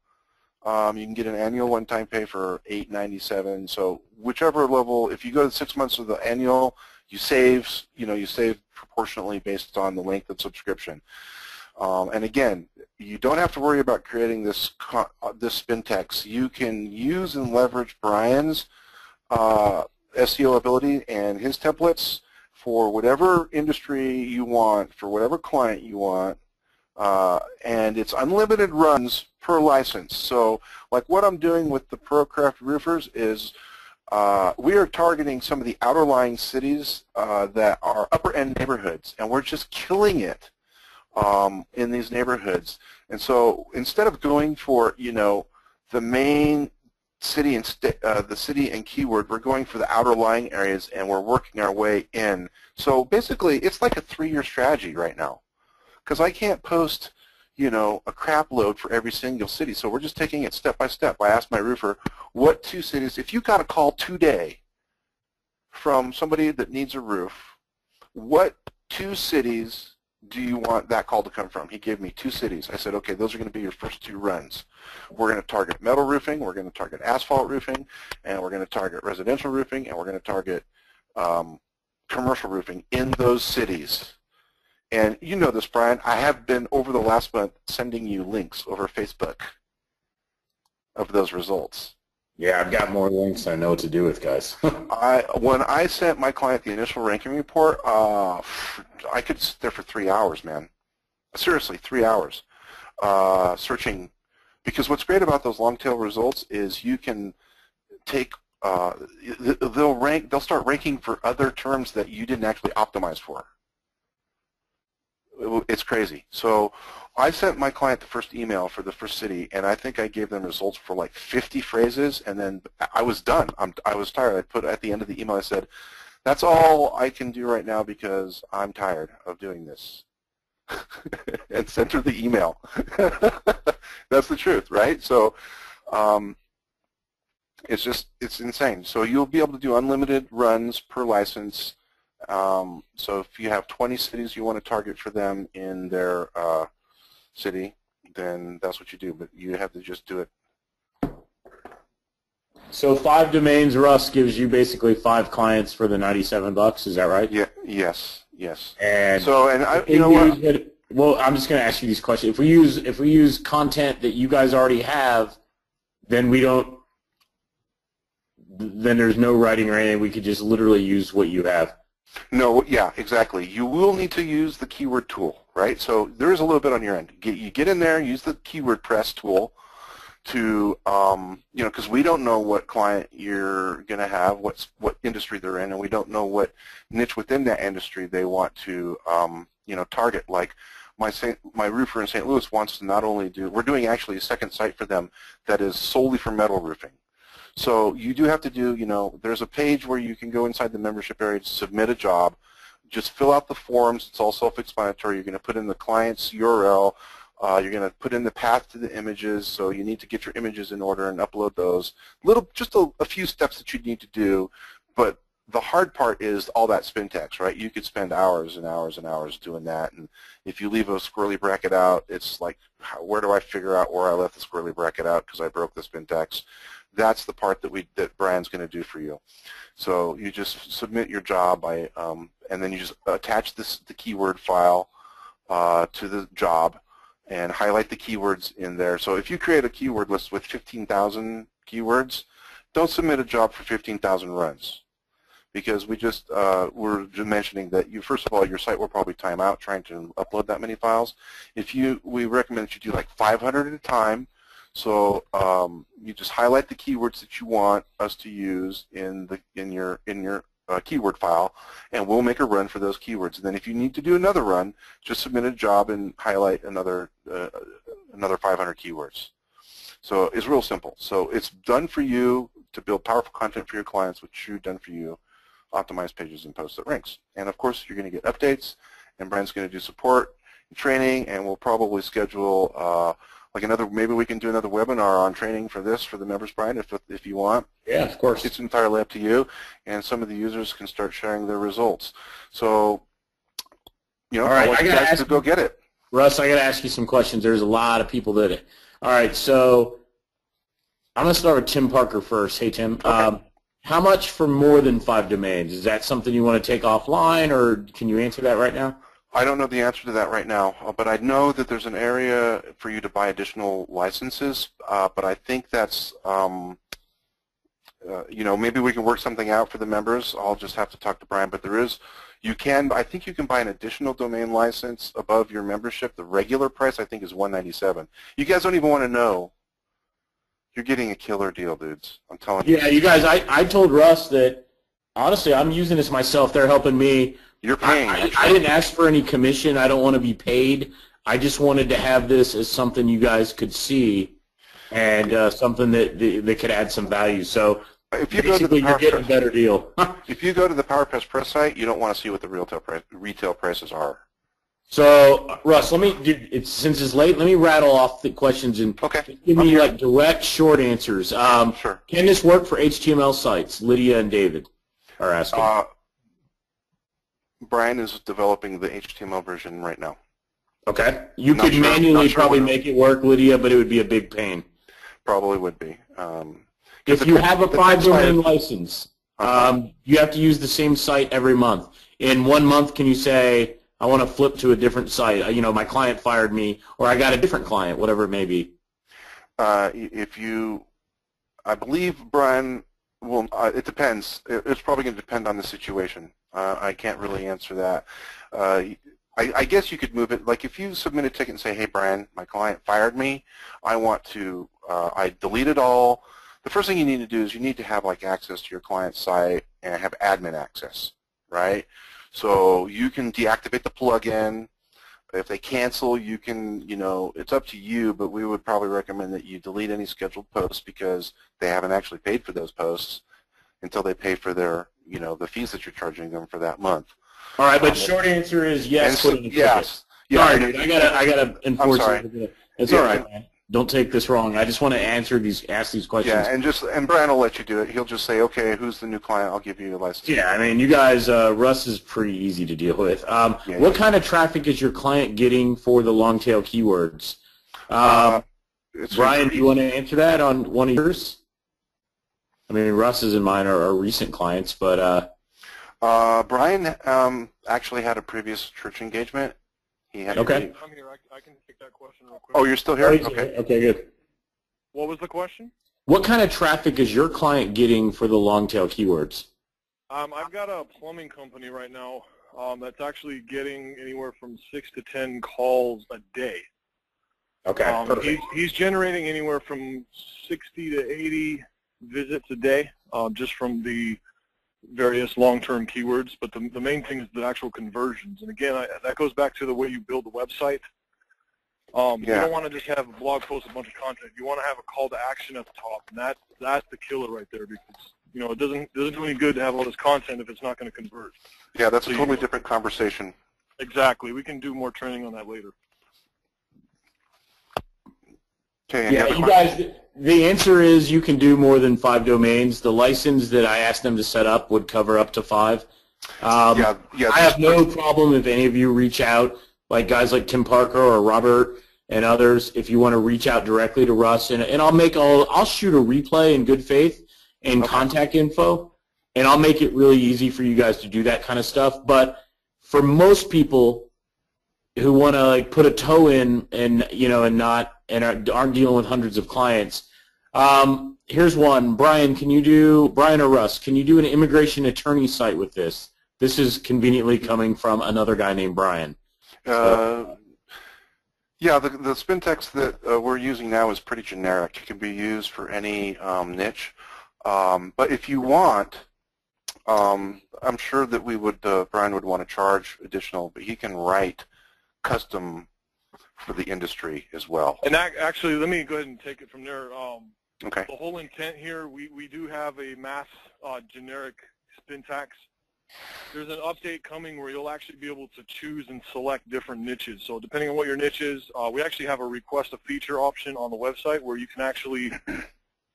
you can get an annual one-time pay for $897. So whichever level, if you go to 6 months of the annual, you save proportionally based on the length of subscription. And again, you don't have to worry about creating this Spintex. You can use and leverage Brian's SEO ability and his templates for whatever industry you want, for whatever client you want, and it's unlimited runs per license. So like what I'm doing with the ProCraft roofers is we are targeting some of the outer-lying cities that are upper-end neighborhoods, and we're just killing it in these neighborhoods. And so instead of going for the main city and the city and keyword, we're going for the outer-lying areas, and we're working our way in. So basically, it's like a 3-year strategy right now, because I can't post a crap load for every single city. So we're just taking it step by step. I asked my roofer, what 2 cities, if you got a call today, from somebody that needs a roof, what 2 cities do you want that call to come from? He gave me 2 cities. I said, okay, those are going to be your first 2 runs. We're going to target metal roofing, we're going to target asphalt roofing, and we're going to target residential roofing, and we're going to target commercial roofing in those cities. And you know this, Brian, I have been over the last month sending you links over Facebook of those results. Yeah, I've got more links than I know what to do with, guys. When I sent my client the initial ranking report, I could sit there for 3 hours, man. Seriously, 3 hours searching. Because what's great about those long tail results is you can take, they'll start ranking for other terms that you didn't actually optimize for. It's crazy. So I sent my client the first email for the first city, and I think I gave them results for like 50 phrases, and then I was done. I was tired. I put at the end of the email, I said, that's all I can do right now because I'm tired of doing this. And sent her the email. That's the truth, right? So it's insane. So you'll be able to do unlimited runs per license. So if you have 20 cities you want to target for them in their city, then that's what you do. But you have to just do it. So 5 domains, Russ, gives you basically 5 clients for the $97. Is that right? Yeah. Yes. Yes. And so, and you know what? Well, I'm just going to ask you these questions. If we use content that you guys already have, then we don't. Then there's no writing or anything. We could just literally use what you have. No, yeah, exactly. You will need to use the keyword tool, right? So there is a little bit on your end. You get in there, use the QZX900 tool to, you know, because we don't know what client you're going to have, what industry they're in, and we don't know what niche within that industry they want to, you know, target. Like my roofer in St. Louis wants to not only do, we're doing actually a second site for them that is solely for metal roofing. So you do have to do, you know, there's a page where you can go inside the membership area to submit a job. Just fill out the forms. It's all self-explanatory. You're going to put in the client's URL. You're going to put in the path to the images. So you need to get your images in order and upload those. Just a few steps that you need to do. But the hard part is all that spin text, right? You could spend hours and hours and hours doing that. And if you leave a squirrely bracket out, it's like, where do I figure out where I left the squirrely bracket out because I broke the spin text? That's the part that Brian's going to do for you. So you just submit your job by, and then you just attach the keyword file to the job and highlight the keywords in there. So if you create a keyword list with 15,000 keywords, don't submit a job for 15,000 runs, because we just were mentioning that you, first of all, your site will probably time out trying to upload that many files. We recommend that you do like 500 at a time. So you just highlight the keywords that you want us to use in your keyword file, and we'll make a run for those keywords. And then if you need to do another run, just submit a job and highlight another 500 keywords. So it's real simple. So it's done for you to build powerful content for your clients, which you've done for you, optimize pages and posts that ranks. And of course, you're going to get updates, and Brian's going to do support and training, and we'll probably schedule like maybe we can do another webinar on training for the members, Brian, if you want. Yeah, of course. It's entirely up to you, and some of the users can start sharing their results. So, you know, all right, I want you guys to go get it. Russ, I got to ask you some questions. There's a lot of people that. All right, so I'm going to start with Tim Parker first. Hey, Tim. Okay. How much for more than 5 domains? Is that something you want to take offline, or can you answer that right now? I don't know the answer to that right now, but I know that there's an area for you to buy additional licenses, but I think that's, you know, maybe we can work something out for the members. I'll just have to talk to Brian, but I think you can buy an additional domain license above your membership. The regular price, I think, is $197. You guys don't even want to know. You're getting a killer deal, dudes. I'm telling you. Yeah, you guys, I told Russ that, honestly, I'm using this myself. They're helping me. You're paying. I didn't ask for any commission. I don't want to be paid. I just wanted to have this as something you guys could see and something that could add some value. So if you basically, you're getting a better deal. If you go to the PowerPress Press site, you don't want to see what the retail prices are. So, Russ, since it's late, let me rattle off the questions and give me like direct, short answers. Sure. Can this work for HTML sites, Lydia and David? are asking. Brian is developing the HTML version right now. Okay. You Not could sure- manually not sure probably what- make it work, Lydia, but it would be a big pain. Probably would be. If you have a the 5-domain text license, Okay. you have to use the same site every month. In 1 month, can you say, I want to flip to a different site? You know, my client fired me, or I got a different client, whatever it may be. I believe Brian will. It depends. It's probably going to depend on the situation. I can't really answer that. I guess you could move it. Like if you submit a ticket and say, "Hey, Brian, my client fired me. I want to. I deleted all." The first thing you need to do is you need to have like access to your client's site and have admin access, right? So you can deactivate the plugin. If they cancel, you can, you know, it's up to you, but we would probably recommend that you delete any scheduled posts because they haven't actually paid for those posts until they pay for their, you know, the fees that you're charging them for that month. All right, but short answer is yes. So, Put in a yes. ticket. Sorry, dude. I gotta enforce it. It's all right, man. Don't take this wrong. I just want to ask these questions. Yeah, and Brian will let you do it. He'll just say, okay, who's the new client? I'll give you a license. Yeah, I mean, you guys, Russ is pretty easy to deal with. What kind of traffic is your client getting for the long tail keywords? Brian, do you want to answer that on one of yours? I mean, Russ's and mine are recent clients, but Brian actually had a previous church engagement. He had okay. I'm here. I can take that question real quick. Oh, you're still here? Okay. Okay, good. What was the question? What kind of traffic is your client getting for the long tail keywords? I've got a plumbing company right now that's actually getting anywhere from 6 to 10 calls a day. Okay, perfect. He's generating anywhere from 60 to 80 visits a day just from the various long-term keywords, but the main thing is the actual conversions. And again, that goes back to the way you build the website. You don't want to just have a blog post, a bunch of content. You want to have a call to action at the top, and that's the killer right there, because you know it doesn't do any good to have all this content if it's not going to convert. Yeah, that's a totally different conversation. Exactly. We can do more training on that later. Okay. Yeah, you guys, the answer is you can do more than 5 domains. The license that I asked them to set up would cover up to 5. I have no problem if any of you reach out, like guys like Tim Parker or Robert and others, if you want to reach out directly to Russ, and I'll shoot a replay in good faith and contact info, and I'll make it really easy for you guys to do that kind of stuff. But for most people who want to like put a toe in and aren't dealing with hundreds of clients, here's one. Brian or Russ, can you do an immigration attorney site with this? This is conveniently coming from another guy named Brian. Yeah, the spin text that we're using now is pretty generic. It can be used for any niche. But if you want, I'm sure that Brian would want to charge additional, but he can write custom for the industry as well. And actually, let me go ahead and take it from there. Okay. The whole intent here, we do have a mass generic spin tax. There's an update coming where you'll actually be able to choose and select different niches. So depending on what your niche is, we actually have a request a feature option on the website where you can actually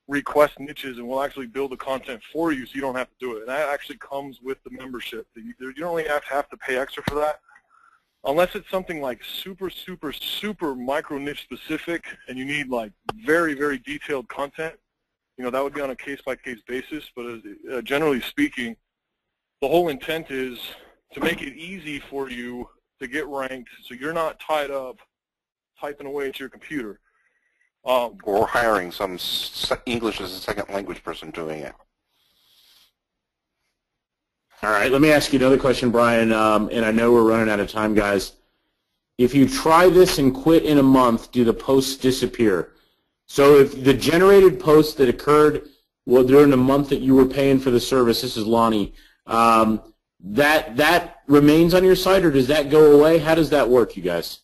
request niches, and we'll actually build the content for you so you don't have to do it. And that actually comes with the membership. You don't really have to pay extra for that. Unless it's something like super, super, super micro niche specific and you need like very, very detailed content, you know, that would be on a case-by-case basis. But generally speaking, the whole intent is to make it easy for you to get ranked so you're not tied up typing away at your computer. Or hiring some English as a second language person doing it. All right, let me ask you another question, Brian, and I know we're running out of time, guys. If you try this and quit in a month, do the posts disappear? So if the generated posts that occurred during the month that you were paying for the service, this is Lonnie, that remains on your site, or does that go away? How does that work, you guys?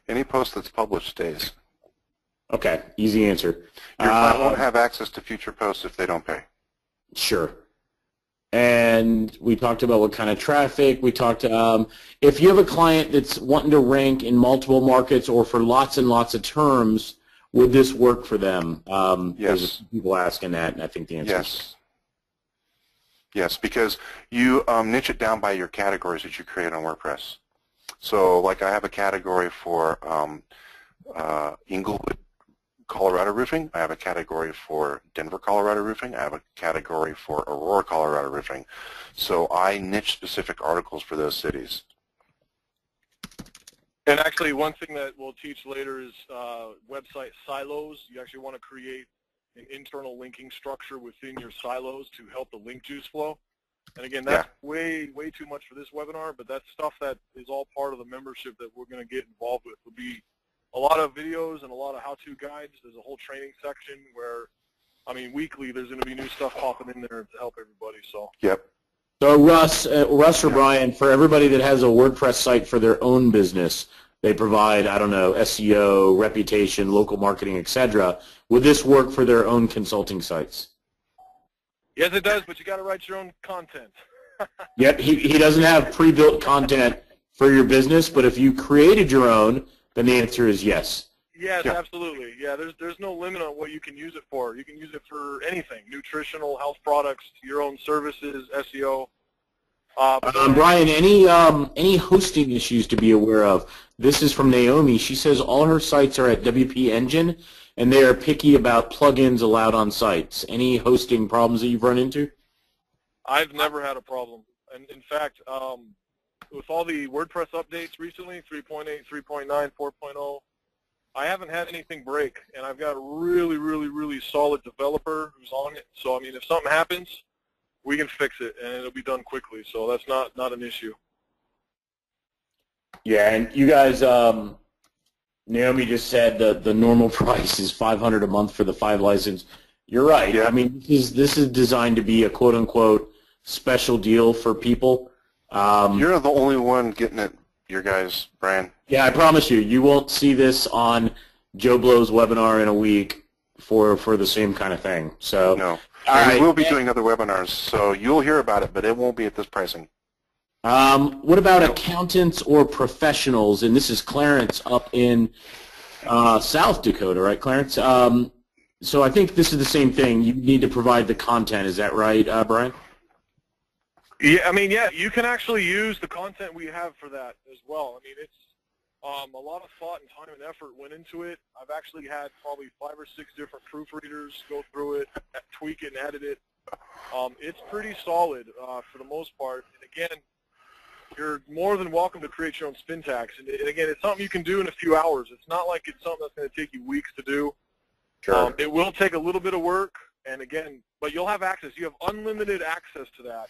Any post that's published stays. Okay, easy answer. Your client won't have access to future posts if they don't pay. Sure. And we talked about what kind of traffic. We talked, if you have a client that's wanting to rank in multiple markets or for lots and lots of terms, would this work for them? Yes. There's people asking that, and I think the answer is yes. Yes, because you niche it down by your categories that you create on WordPress. So, like I have a category for Inglewood, Colorado roofing. I have a category for Denver, Colorado roofing. I have a category for Aurora, Colorado roofing. So I niche specific articles for those cities. And actually, one thing that we'll teach later is website silos. You actually want to create an internal linking structure within your silos to help the link juice flow. And again, that's way too much for this webinar, but that's stuff that is all part of the membership that we're going to get involved with. There'll be a lot of videos and a lot of how-to guides. There's a whole training section where, I mean, weekly there's going to be new stuff popping in there to help everybody. So. Yep. So Russ or Brian, for everybody that has a WordPress site for their own business, they provide, I don't know, SEO, reputation, local marketing, etc. Would this work for their own consulting sites? Yes, it does, but you got to write your own content. Yep, he doesn't have pre-built content for your business, but if you created your own, then the answer is yes. Yes, absolutely. Yeah, there's no limit on what you can use it for. You can use it for anything: nutritional, health products, your own services, SEO. Brian, any hosting issues to be aware of? This is from Naomi. She says all her sites are at WP Engine, and they are picky about plugins allowed on sites. Any hosting problems that you've run into? I've never had a problem. And in fact, with all the WordPress updates recently, 3.8, 3.9, 4.0, I haven't had anything break. And I've got a really solid developer who's on it. So, I mean, if something happens, we can fix it, and it'll be done quickly. So that's not an issue. Yeah, and you guys, Naomi just said that the normal price is $500 a month for the 5 license. You're right. Yeah. I mean, this is designed to be a quote-unquote special deal for people. You're the only one getting it, your guys, Brian. Yeah, I promise you, you won't see this on Joe Blow's webinar in a week for the same kind of thing. So no. We will be doing other webinars, so you'll hear about it, but it won't be at this pricing. What about accountants or professionals? And this is Clarence up in South Dakota, right, Clarence? So I think this is the same thing. You need to provide the content. Is that right, Brian? Yeah, I mean, yeah, you can actually use the content we have for that as well. I mean, it's a lot of thought and time and effort went into it. I've actually had probably 5 or 6 different proofreaders go through it, tweak it, and edit it. It's pretty solid for the most part. And again, you're more than welcome to create your own spin tags. And again, it's something you can do in a few hours. It's not like it's something that's going to take you weeks to do. Sure. It will take a little bit of work, and again, but you'll have access. You have unlimited access to that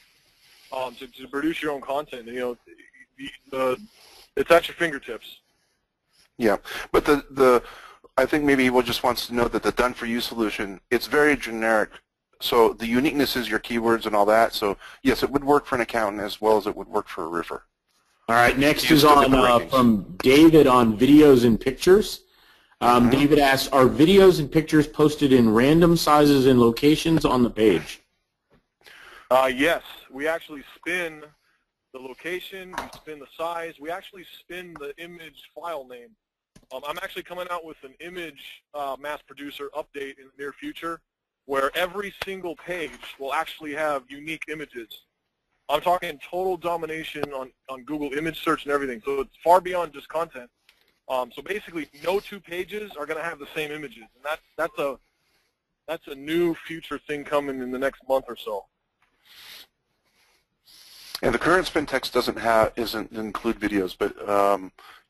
to produce your own content. You know, it's at your fingertips. Yeah, but I think maybe he just wants to know that the done-for-you solution, it's very generic. So the uniqueness is your keywords and all that. So yes, it would work for an accountant as well as it would work for a roofer. All right, next is on from David on videos and pictures. David asks, are videos and pictures posted in random sizes and locations on the page? Yes, we actually spin the location, we spin the size, we actually spin the image file name. I'm actually coming out with an image mass producer update in the near future where every single page will actually have unique images. I'm talking total domination on Google image search and everything, so it's far beyond just content. So basically, no 2 pages are going to have the same images, and that's a new future thing coming in the next month or so. And the current spin text doesn't include videos, but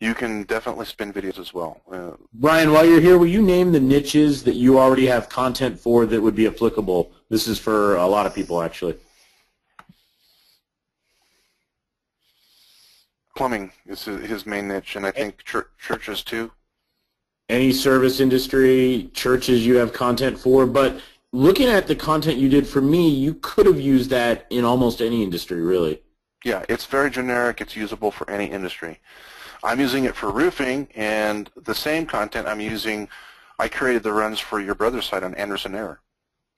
you can definitely spin videos as well. Brian, while you're here, will you name the niches that you already have content for that would be applicable? This is for a lot of people, actually. Plumbing is his main niche, and I think churches too. Any service industry, churches you have content for, but looking at the content you did for me, you could have used that in almost any industry, really. Yeah, it's very generic. It's usable for any industry. I'm using it for roofing, and the same content I created the runs for your brother's site on Anderson Air.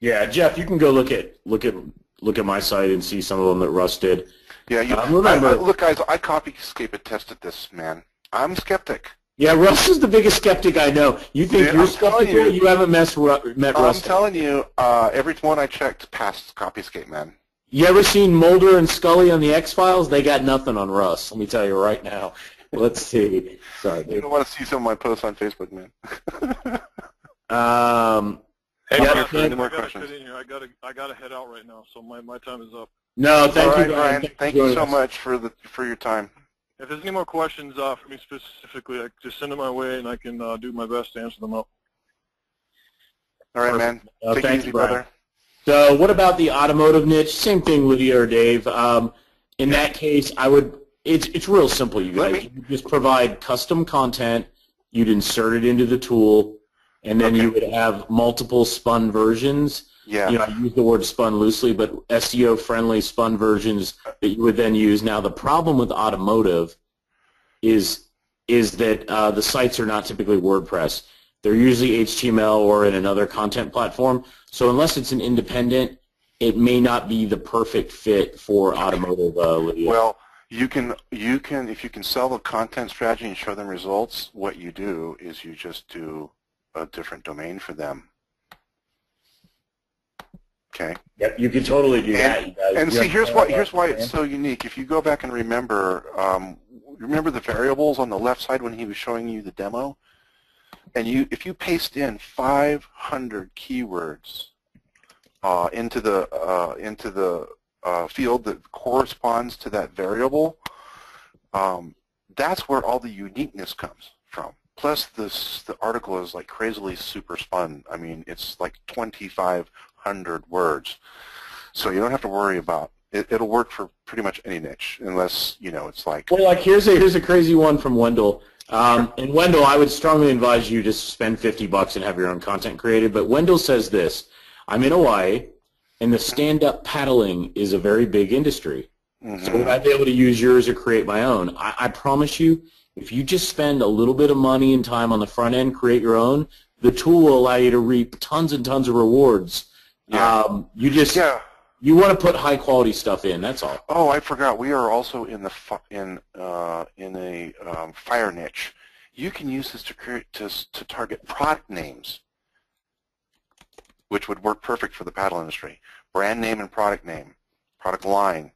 Yeah, Jeff, you can go look at my site and see some of them that Russ did. Yeah, look, guys, I copy-escape and tested this, man. I'm skeptic. Yeah, Russ is the biggest skeptic I know. You think you're skeptical? You haven't met Russ. I'm telling you, every one I checked passed copy-escape, man. You ever seen Mulder and Scully on the X-Files? They got nothing on Russ. Let me tell you right now. Let's see. Sorry, You don't want to see some of my posts on Facebook, man. Hey, Yeah, Brian, for any I more gotta questions. cut in here. I gotta head out right now, so my time is up. No, All thank right, you, Brian. Thank you joining so us. much for your time. If there's any more questions for me specifically, just send them my way, and I can do my best to answer them up. All right, man. Take it Thank easy, you, Brian. brother. So what about the automotive niche? Same thing, Lydia or Dave. In that case, it's real simple, you guys. You just provide custom content, you'd insert it into the tool, and then you would have multiple spun versions. Yeah. You know, I use the word spun loosely, but SEO-friendly spun versions that you would then use. Now, the problem with automotive is that the sites are not typically WordPress. They're usually HTML or in another content platform. So unless it's an independent, it may not be the perfect fit for automotive. Lydia. Well, you can if you can sell the content strategy and show them results, what you do is you just do a different domain for them. Okay. Yep, you could totally do that. You guys. And You see, here's why understand? it's so unique. If you go back and remember the variables on the left side when he was showing you the demo, and if you paste in 500 keywords into the field that corresponds to that variable, that's where all the uniqueness comes from. Plus, the article is like crazily super spun. I mean, it's like 2,500 words, so you don't have to worry about it. It'll work for pretty much any niche, unless it's like. Well, like here's a crazy one from Wendell. And Wendell, I would strongly advise you to spend $50 and have your own content created. But Wendell says this: I'm in Hawaii, and the stand-up paddling is a very big industry. So would I be able to use yours or create my own? I promise you, if you just spend a little bit of money and time on the front end, create your own, the tool will allow you to reap tons and tons of rewards. Yeah. You want to put high quality stuff in. That's all. Oh, I forgot. We are also in a fire niche. You can use this to target product names, which would work perfect for the paddle industry. Brand name and product name, product line.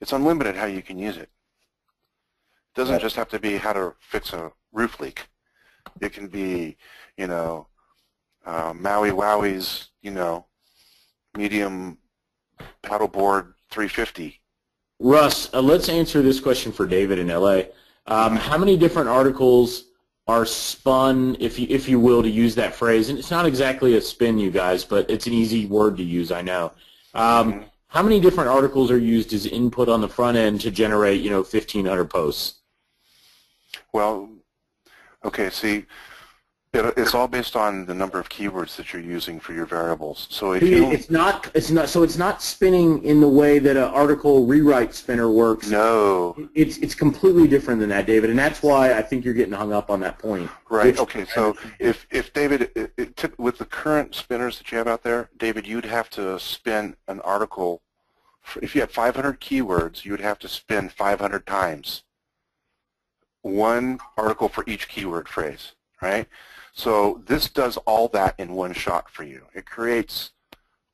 It's unlimited how you can use it. It doesn't just have to be how to fix a roof leak. It can be, Maui Wowie's, medium paddleboard 350. Russ, let's answer this question for David in LA. How many different articles are spun, if you will, to use that phrase? And it's not exactly a spin, you guys, but it's an easy word to use, I know. How many different articles are used as input on the front end to generate, 1,500 posts? Well, okay, see, it's all based on the number of keywords that you're using for your variables. So if it's not spinning in the way that an article rewrite spinner works. No. It's completely different than that, David, and that's why I think you're getting hung up on that point. Right. Okay. So if David, with the current spinners that you have out there, David, you'd have to spin an article. If you had 500 keywords, you would have to spin 500 times. One article for each keyword phrase, right? So this does all that in one shot for you. It creates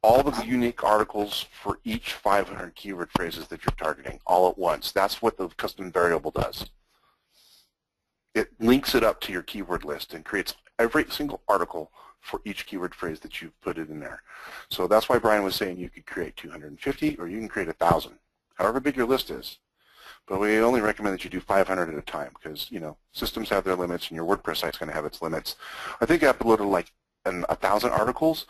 all the unique articles for each 500 keyword phrases that you're targeting all at once. That's what the custom variable does. It links it up to your keyword list and creates every single article for each keyword phrase that you've put it in there. So that's why Brian was saying you could create 250 or you can create 1,000, however big your list is. But we only recommend that you do 500 at a time because, systems have their limits and your WordPress site's going to have its limits. I think I uploaded like 1,000 articles,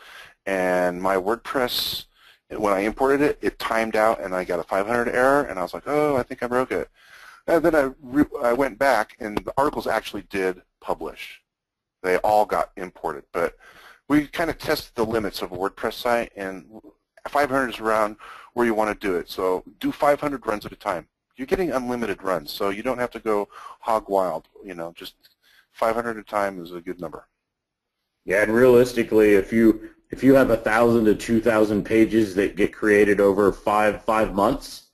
and my WordPress, when I imported it, it timed out and I got a 500 error, and I was like, oh, I think I broke it. And then I went back, and the articles actually did publish. They all got imported, but we kind of tested the limits of a WordPress site, and 500 is around where you want to do it. So do 500 runs at a time. You're getting unlimited runs, so you don't have to go hog wild. Just 500 at a time is a good number. Yeah, and realistically, if you have 1,000 to 2,000 pages that get created over five months,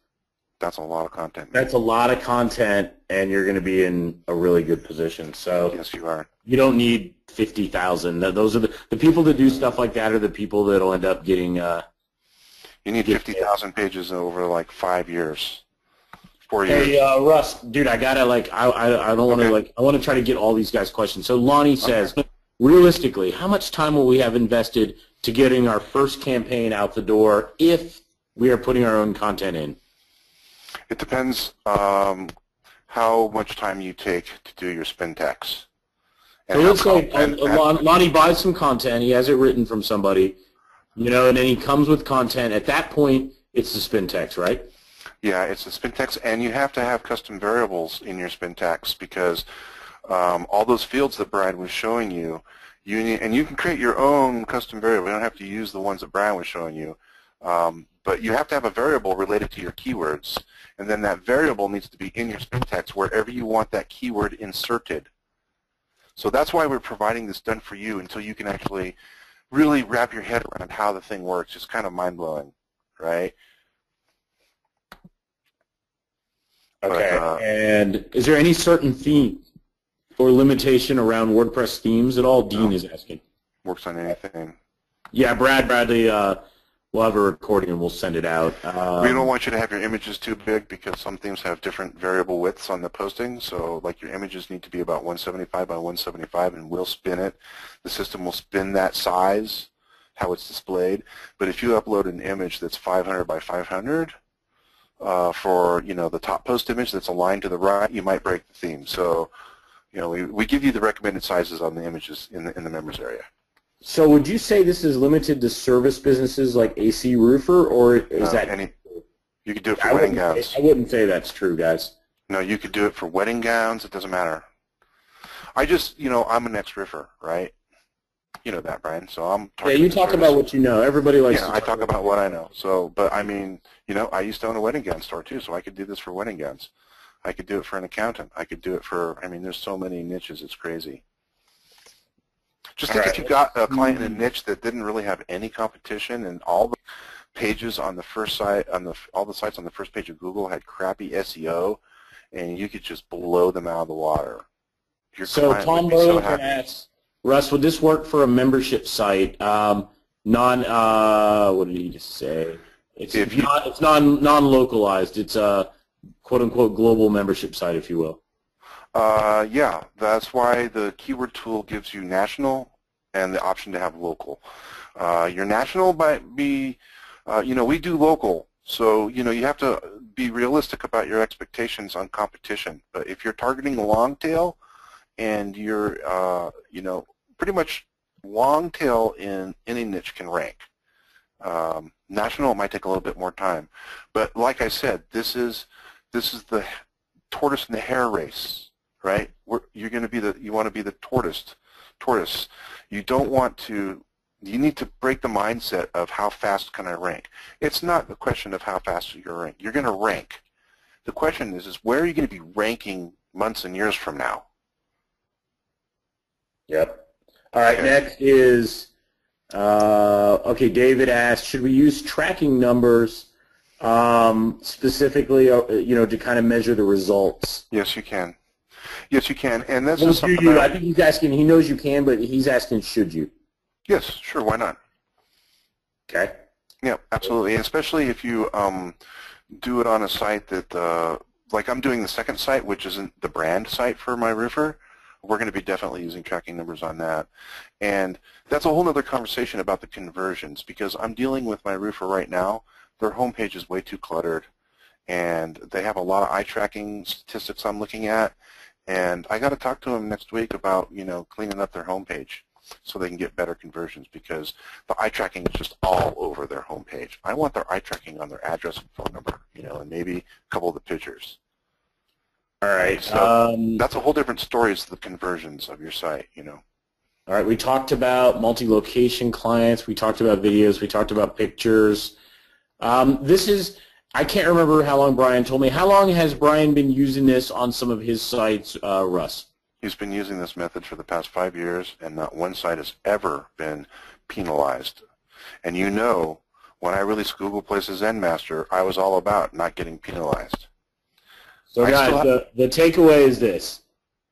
that's a lot of content. That's a lot of content, and you're going to be in a really good position. So yes, you are. You don't need 50,000. Those are the people that do stuff like that are the people that'll end up getting. You need 50,000 pages over like 5 years, 4 years. Hey, Russ, dude, I gotta I don't want to I want to try to get all these guys' questions. So Lonnie says, realistically, how much time will we have invested to getting our first campaign out the door if we are putting our own content in? It depends how much time you take to do your spin text. So let's say Lonnie buys some content, he has it written from somebody, and then he comes with content. At that point, it's the spin text, right? Yeah, it's the spin text, and you have to have custom variables in your spin text because all those fields that Brian was showing you, and you can create your own custom variable. You don't have to use the ones that Brian was showing you, but you have to have a variable related to your keywords, and then that variable needs to be in your spin text wherever you want that keyword inserted. So that's why we're providing this done for you until you can actually really wrap your head around how the thing works. It's kind of mind-blowing, right? Okay, and is there any certain theme or limitation around WordPress themes at all? Dean is asking. Works on anything. Yeah, Bradley, we'll have a recording and we'll send it out. We don't want you to have your images too big because some themes have different variable widths on the posting. So like your images need to be about 175 by 175 and we'll spin it. The system will spin that size, how it's displayed. But if you upload an image that's 500 by 500 for the top post image that's aligned to the right, you might break the theme. So we give you the recommended sizes on the images in the members area. So would you say this is limited to service businesses like AC Roofer, or is that... You could do it for wedding gowns. I wouldn't say that's true, guys. No, you could do it for wedding gowns. It doesn't matter. I just, I'm an ex-roofer, right? You know that, Brian. So I'm talking you talk about what you know. Everybody likes to I talk about what I know. So, but I mean, I used to own a wedding gown store too, so I could do this for wedding gowns. I could do it for an accountant. I could do it for, there's so many niches, it's crazy. Just think if you got a client in a niche that didn't really have any competition and all the pages on the first site, all the sites on the first page of Google had crappy SEO, and you could just blow them out of the water. So Tom Burlington asks, Russ, would this work for a membership site? What did he just say? It's non-localized. It's a quote-unquote global membership site, if you will. Yeah, that's why the keyword tool gives you national and the option to have local. Your national might be, we do local, so you have to be realistic about your expectations on competition. But if you're targeting long tail and you're, pretty much long tail in any niche can rank. National might take a little bit more time, but like I said, this is the tortoise and the hare race. Right? You want to be the tortoise. You don't want to, you need to break the mindset of how fast can I rank. It's not the question of how fast you're rank. You're going to rank. The question is where are you going to be ranking months and years from now? Yep. All right, next is, David asked, should we use tracking numbers specifically, to kind of measure the results? Yes, you can. Yes, you can, and that's just something I think he's asking, he knows you can, but he's asking, should you? Yes, sure, why not? Okay. Yeah, absolutely, especially if you do it on a site that, like I'm doing the second site, which isn't the brand site for my roofer. We're going to be definitely using tracking numbers on that. And that's a whole other conversation about the conversions, because I'm dealing with my roofer right now. Their homepage is way too cluttered, and they have a lot of eye tracking statistics I'm looking at. And I got to talk to them next week about, cleaning up their homepage so they can get better conversions, because the eye tracking is just all over their homepage. I want their eye tracking on their address and phone number, and maybe a couple of the pictures. All right. So that's a whole different story is the conversions of your site, All right. We talked about multi-location clients. We talked about videos. We talked about pictures. I can't remember how long Brian told me. How long has Brian been using this on some of his sites, Russ? He's been using this method for the past 5 years, and not one site has ever been penalized. And when I released Google Places Endmaster, I was all about not getting penalized. So guys, the takeaway is this.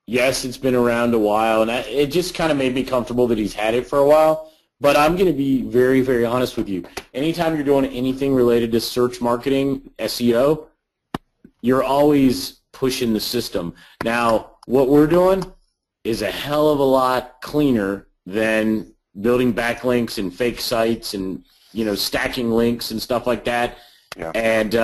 Yes, it's been around a while, and it just kind of made me comfortable that he's had it for a while. But I'm going to be very, very honest with you. Anytime you're doing anything related to search marketing, SEO, you're always pushing the system. Now, what we're doing is a hell of a lot cleaner than building backlinks and fake sites and, you know, stacking links and stuff like that. Yeah. And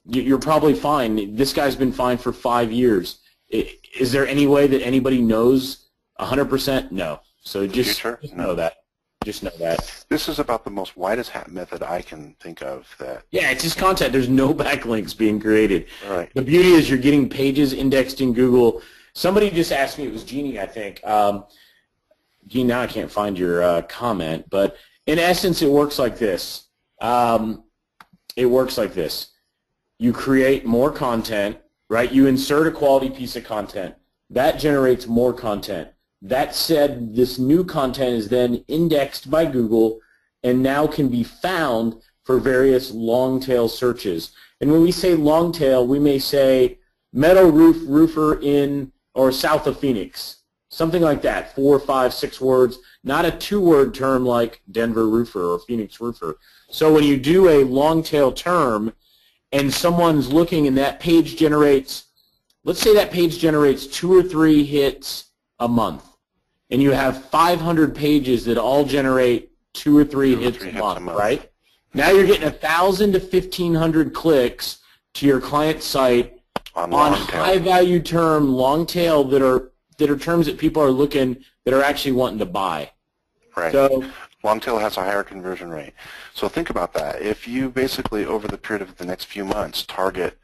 you're probably fine. This guy's been fine for 5 years. Is there any way that anybody knows 100%? No. So just know that. Just know that. This is about the most widest hat method I can think of. That. Yeah, it's just content. There's no backlinks being created. All right. The beauty is you're getting pages indexed in Google. Somebody just asked me, it was Jeannie, I think. Jeannie, now I can't find your comment, but in essence, it works like this. It works like this. You create more content, right? You insert a quality piece of content. That generates more content. That said, this new content is then indexed by Google and now can be found for various long-tail searches. And when we say long-tail, we may say metal roofer in or south of Phoenix, something like that, 4, 5, 6 words, not a 2-word term like Denver roofer or Phoenix roofer. So when you do a long-tail term and someone's looking and that page generates, let's say that page generates 2 or 3 hits a month, and you have 500 pages that all generate 2 or 3 hits a month, right? Now you're getting 1,000 to 1,500 clicks to your client site on high-value term, long tail that are terms that people are looking, that are actually wanting to buy. Right. So long tail has a higher conversion rate. So think about that. If you basically, over the period of the next few months, target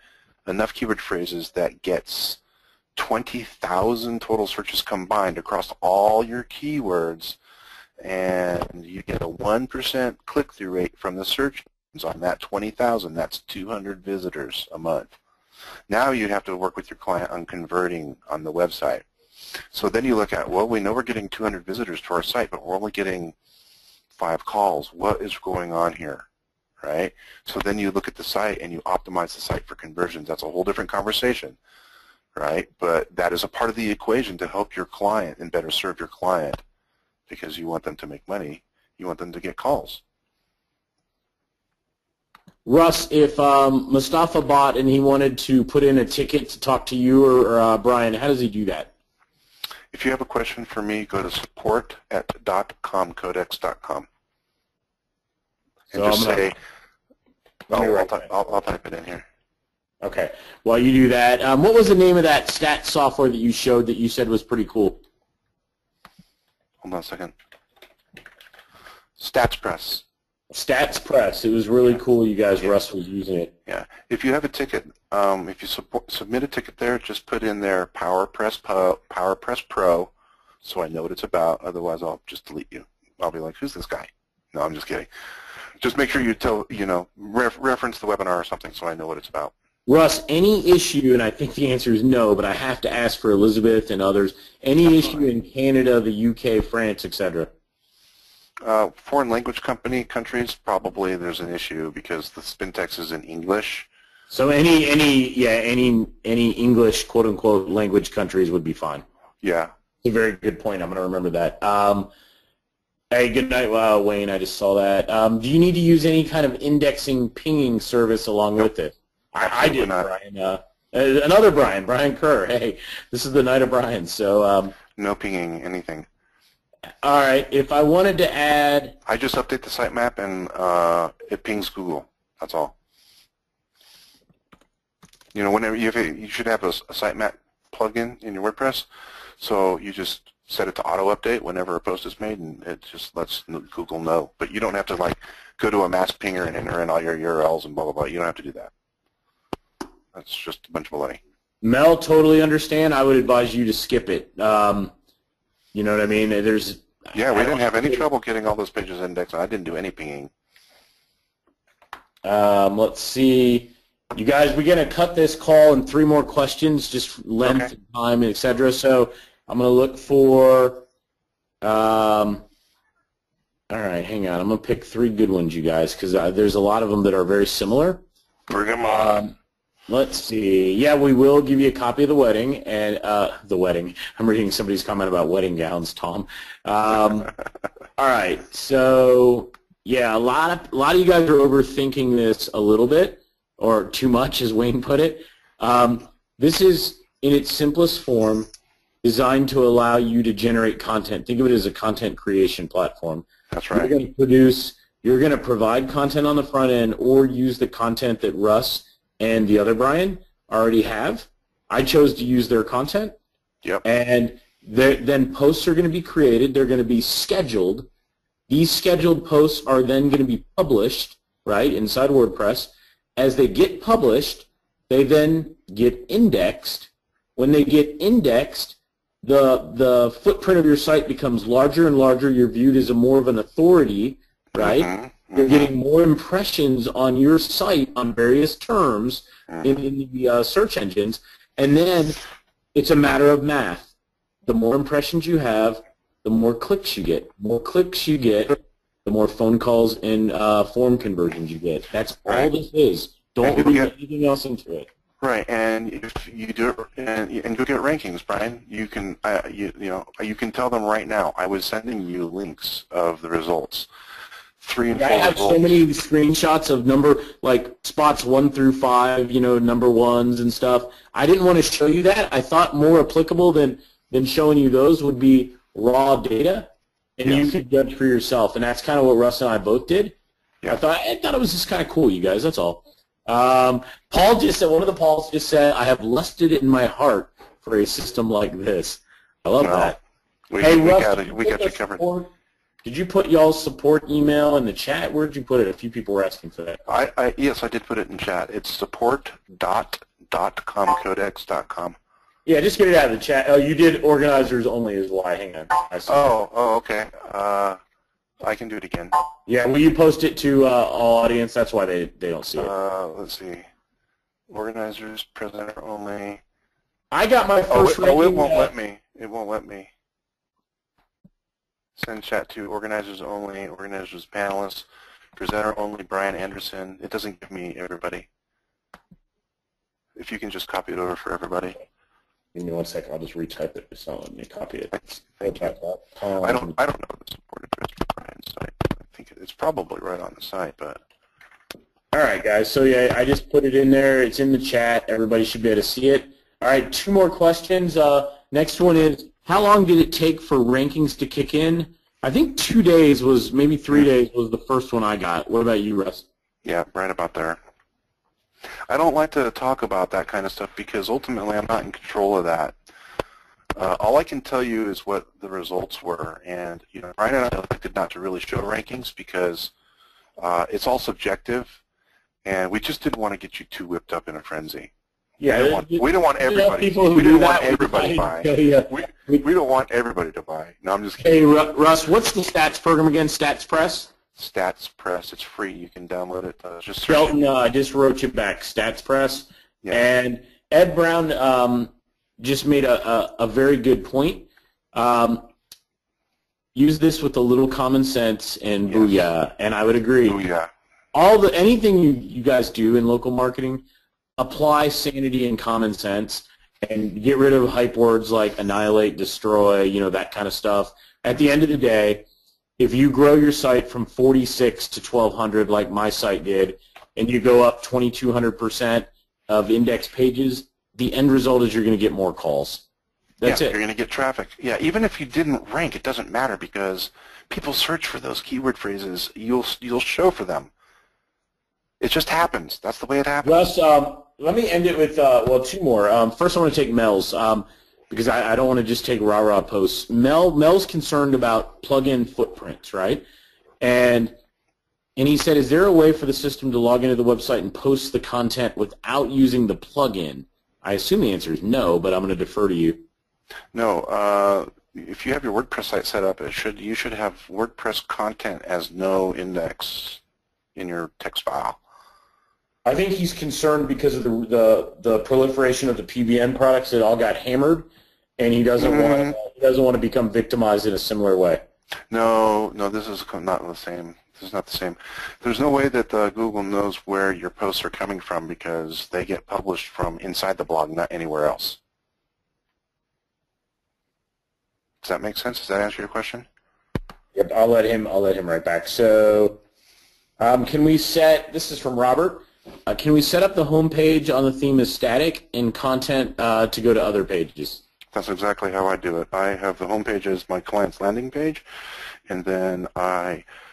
enough keyword phrases that gets 20,000 total searches combined across all your keywords, and you get a 1% click-through rate from the search on that 20,000, that's 200 visitors a month. Now you have to work with your client on converting on the website. So then you look at, well, we know we're getting 200 visitors to our site, but we're only getting 5 calls. What is going on here, right? So then you look at the site and you optimize the site for conversions. That's a whole different conversation, right? But that is a part of the equation to help your client and better serve your client, because you want them to make money. You want them to get calls. Russ, if Mustafa bought and he wanted to put in a ticket to talk to you or Brian, how does he do that? If you have a question for me, go to support@.comcodex.com and So just say, I'll I'll type it in here. Okay. While you do that, what was the name of that stat software that you showed that you said was pretty cool? Hold on a second. StatsPress. StatsPress. It was really cool. You guys, Russ was using it. Yeah. If you have a ticket, if you submit a ticket there, just put in there PowerPress Pro, so I know what it's about. Otherwise, I'll just delete you. I'll be like, who's this guy? No, I'm just kidding. Just make sure you reference the webinar or something, so I know what it's about. Russ, any issue, and I think the answer is no, but I have to ask for Elizabeth and others, any issue in Canada, the UK, France, etc.? Foreign language countries, probably there's an issue because the spin text is in English. So any English quote unquote language countries would be fine. Yeah. It's a very good point. I'm going to remember that. Hey, good night, Wayne. I just saw that. Do you need to use any kind of indexing pinging service along with it? I did, not. Brian. Another Brian, Brian Kerr. Hey, this is the night of Brian. So no pinging, anything. All right. If I wanted to add, I just update the sitemap and it pings Google. That's all. You know, whenever you should have a sitemap plugin in your WordPress, so you just set it to auto update whenever a post is made, and it just lets Google know. But you don't have to like go to a mass pinger and enter in all your URLs and blah blah blah. You don't have to do that. That's just a bunch of baloney. Mel, totally understand. I would advise you to skip it. You know what I mean? Yeah, we didn't have any trouble getting all those pages indexed. I didn't do any pinging. Let's see. You guys, we're going to cut this call in 3 more questions, just length, okay, and time, etc. So I'm going to look for, all right, hang on. I'm going to pick 3 good ones, you guys, because there's a lot of them that are very similar. Bring them on. Let's see. Yeah, we will give you a copy of the wedding and the wedding. I'm reading somebody's comment about wedding gowns, Tom. All right. So yeah, a lot of you guys are overthinking this a little bit, or too much, as Wayne put it. This is in its simplest form designed to allow you to generate content. Think of it as a content creation platform. That's right. You're going to provide content on the front end or use the content that Russ and the other Brian already have. I chose to use their content. Yep. And then posts are going to be created. They're going to be scheduled. These scheduled posts are then going to be published, right, inside WordPress. As they get published, they then get indexed. When they get indexed, the footprint of your site becomes larger and larger. You're viewed as more of an authority, right? Mm-hmm. You're getting more impressions on your site on various terms in the search engines. And then it's a matter of math. The more impressions you have, the more clicks you get. The more clicks you get, the more phone calls and form conversions you get. That's all this is. Don't read anything else into it. Right, and if you do it, and you'll get rankings, Brian. You can, you can tell them right now. I was sending you links of the results, 3 and 4 I have results. so many screenshots of like spots 1 through 5, number ones and stuff. I didn't want to show you that. I thought more applicable than showing you those would be raw data, and you could judge for yourself. And that's kind of what Russ and I both did. Yeah. I thought it was just kind of cool, you guys. That's all. Paul just said, one of the Pauls just said, I have lusted it in my heart for a system like this. I love that. Hey, Russ, we got you covered. Did you put y'all's support email in the chat? Where did you put it? A few people were asking for that. Yes, I did put it in chat. It's support.comcodex.com. Yeah, just get it out of the chat. Oh, you did organizers only is why. Hang on. Okay. I can do it again. Yeah, will you post it to all audience? That's why they don't see it. Let's see. Organizers, presenter only. I got my first ranking. It won't let me. It won't let me. Send chat to organizers only, organizers panelists, presenter only, Brian Anderson. It doesn't give me everybody. If you can just copy it over for everybody. Give me 1 second. I'll just retype it. So let me copy it. Thank you. I don't know the support address for Brian's site. I think it's probably right on the site, but. All right, guys. So yeah, I just put it in there. It's in the chat. Everybody should be able to see it. All right, 2 more questions. Next one is, how long did it take for rankings to kick in? I think 2 days was, maybe 3 days was the first one I got. What about you, Russ? Yeah, right about there. I don't like to talk about that kind of stuff because ultimately I'm not in control of that. All I can tell you is what the results were, and Brian and I elected not to really show rankings because it's all subjective, and we just didn't want to get you too whipped up in a frenzy. Yeah, we don't want everybody. We don't want everybody to buy. We don't want everybody to buy. No, I'm just kidding. Hey, Russ, what's the stats program again? Stats Press? Stats Press. It's free. You can download it. Just search Shelton, I just wrote you back. Stats Press. Yeah. And Ed Brown just made a very good point. Use this with a little common sense and booyah. And I would agree. Booyah. Anything you guys do in local marketing, apply sanity and common sense and get rid of hype words like annihilate, destroy, that kind of stuff. At the end of the day, if you grow your site from 46 to 1,200 like my site did, and you go up 2,200% of index pages, the end result is you're going to get more calls. That's it. You're going to get traffic. Yeah, even if you didn't rank, it doesn't matter because people search for those keyword phrases. You'll show for them. It just happens. That's the way it happens. Russ, let me end it with, 2 more. First, I want to take Mel's. Because I don't want to just take rah-rah posts. Mel's concerned about plug-in footprints, right? And he said, is there a way for the system to log into the website and post the content without using the plug-in? I assume the answer is no, but I'm going to defer to you. No. If you have your WordPress site set up, you should have WordPress content as no index in your text file. I think he's concerned because of the proliferation of the PBN products that all got hammered, and he doesn't want to become victimized in a similar way. No, this is not the same This is not the same. There's no way that Google knows where your posts are coming from because they get published from inside the blog, not anywhere else. Does that make sense? Does that answer your question? Yep, I'll let him right back. So can we set, this is from Robert, can we set up the home page on the theme as static and content to go to other pages? That's exactly how I do it. I have the home page as my client's landing page, and then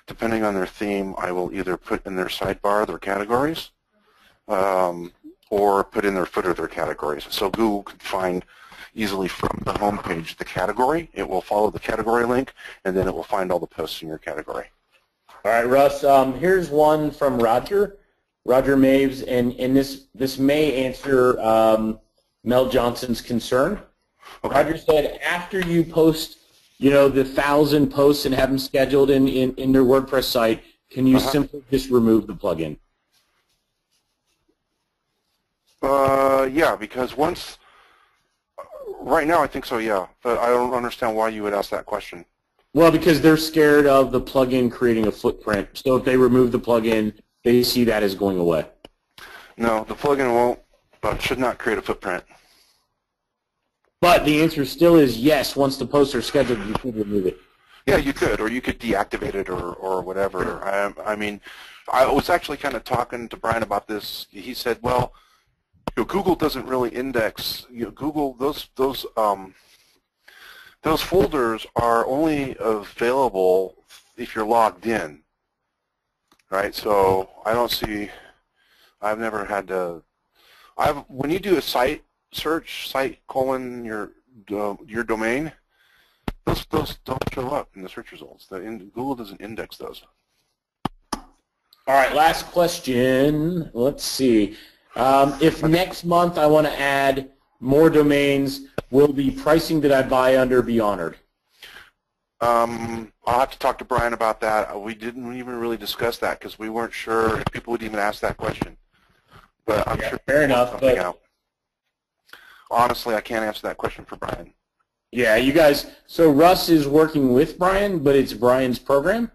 depending on their theme, I will either put in their sidebar their categories or put in their footer their categories. So Google can find easily from the home page the category. It will follow the category link, and then it will find all the posts in your category. All right, Russ, here's one from Roger Maves, and this may answer Mel Johnson's concern. Okay. Roger said, after you post, the 1,000 posts and have them scheduled in their WordPress site, can you simply just remove the plugin? Yeah, because right now I think so, yeah, but I don't understand why you would ask that question. Well, because they're scared of the plugin creating a footprint. So if they remove the plugin, they see that as going away. No, the plugin should not create a footprint. But the answer still is yes. Once the posts are scheduled, you could remove it. Yeah, you could, or you could deactivate it, or whatever. I mean, I was actually kind of talking to Brian about this. He said, well, Google doesn't really index. Google those folders are only available if you're logged in, right? So I don't see. I've never had to. When you do a site search, site:, your domain, those don't show up in the search results. Google doesn't index those. All right, last question. Let's see. If next month I want to add more domains, will the pricing that I buy under be honored? I'll have to talk to Brian about that. We didn't even really discuss that because we weren't sure if people would even ask that question. But I'm sure. Fair enough. But honestly, I can't answer that question for Brian. Yeah, you guys. So Russ is working with Brian, but it's Brian's program.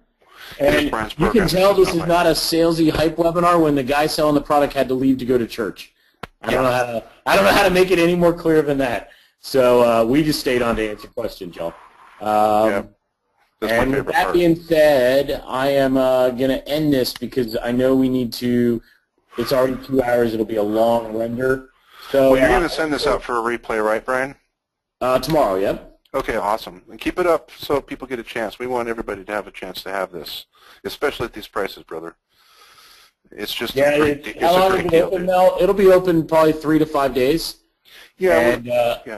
And you can tell this is not a salesy hype webinar when the guy selling the product had to leave to go to church. I don't know how to make it any more clear than that. So we just stayed on to answer questions, y'all. And with that being said, I am going to end this because I know we need to. It's already 2 hours. It'll be a long render. So well, you're going to send this out for a replay, right, Brian? Tomorrow, yep. Okay, awesome. And keep it up so people get a chance. We want everybody to have a chance to have this, especially at these prices, brother. It's just how long will it be open, Mel? It'll be open probably 3 to 5 days. Yeah. And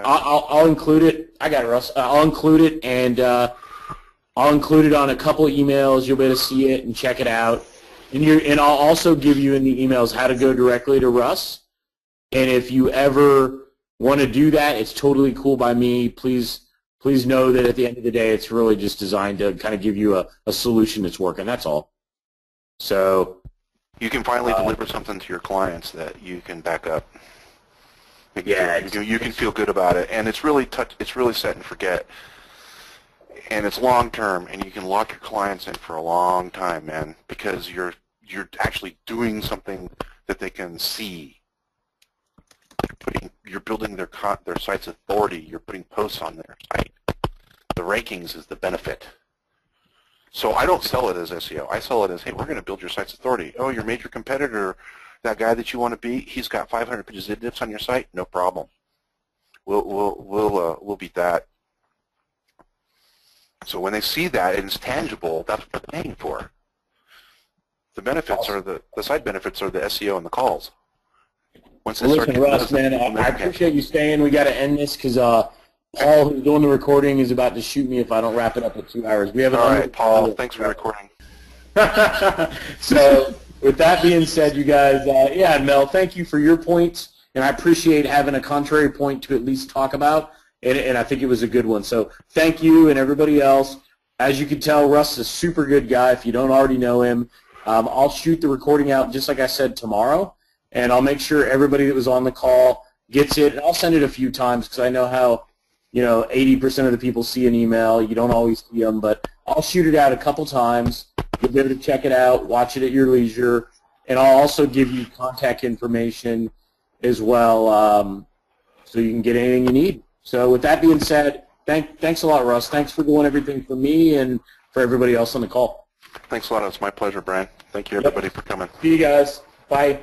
I'll include it. I got it, Russ. I'll include it, and I'll include it on a couple of emails. You'll be able to see it and check it out. And I'll also give you in the emails how to go directly to Russ. And if you ever want to do that, it's totally cool by me. Please know that at the end of the day, it's really just designed to kind of give you a solution that's working. That's all. So you can finally deliver something to your clients that you can back up. Yeah, you can feel good about it, and it's really set and forget, and it's long term, and you can lock your clients in for a long time, man, because you're actually doing something that they can see. You're building their site's authority. You're putting posts on their site. The rankings is the benefit. So I don't sell it as SEO. I sell it as, hey, we're going to build your site's authority. Oh, your major competitor, that guy that you want to beat, he's got 500 pages of dips on your site. No problem. We'll beat that. So when they see that and it's tangible, that's what they're paying for. The benefits are the side benefits are the SEO and the calls. Well, listen, Russ, man, I appreciate you staying. We got to end this because Paul, who's doing the recording, is about to shoot me if I don't wrap it up in 2 hours. We have all right, Paul. Thanks for recording. So, with that being said, you guys, yeah, Mel, thank you for your points, and I appreciate having a contrary point to at least talk about, and I think it was a good one. So, thank you and everybody else. As you can tell, Russ is a super good guy. If you don't already know him, I'll shoot the recording out just like I said tomorrow. And I'll make sure everybody that was on the call gets it. And I'll send it a few times because I know how, 80% of the people see an email. You don't always see them, but I'll shoot it out a couple times. You'll be able to check it out, watch it at your leisure, and I'll also give you contact information as well, so you can get anything you need. So with that being said, thanks a lot, Russ. Thanks for doing everything for me and for everybody else on the call. Thanks a lot. It's my pleasure, Brian. Thank you, everybody, for coming. See you guys. Bye.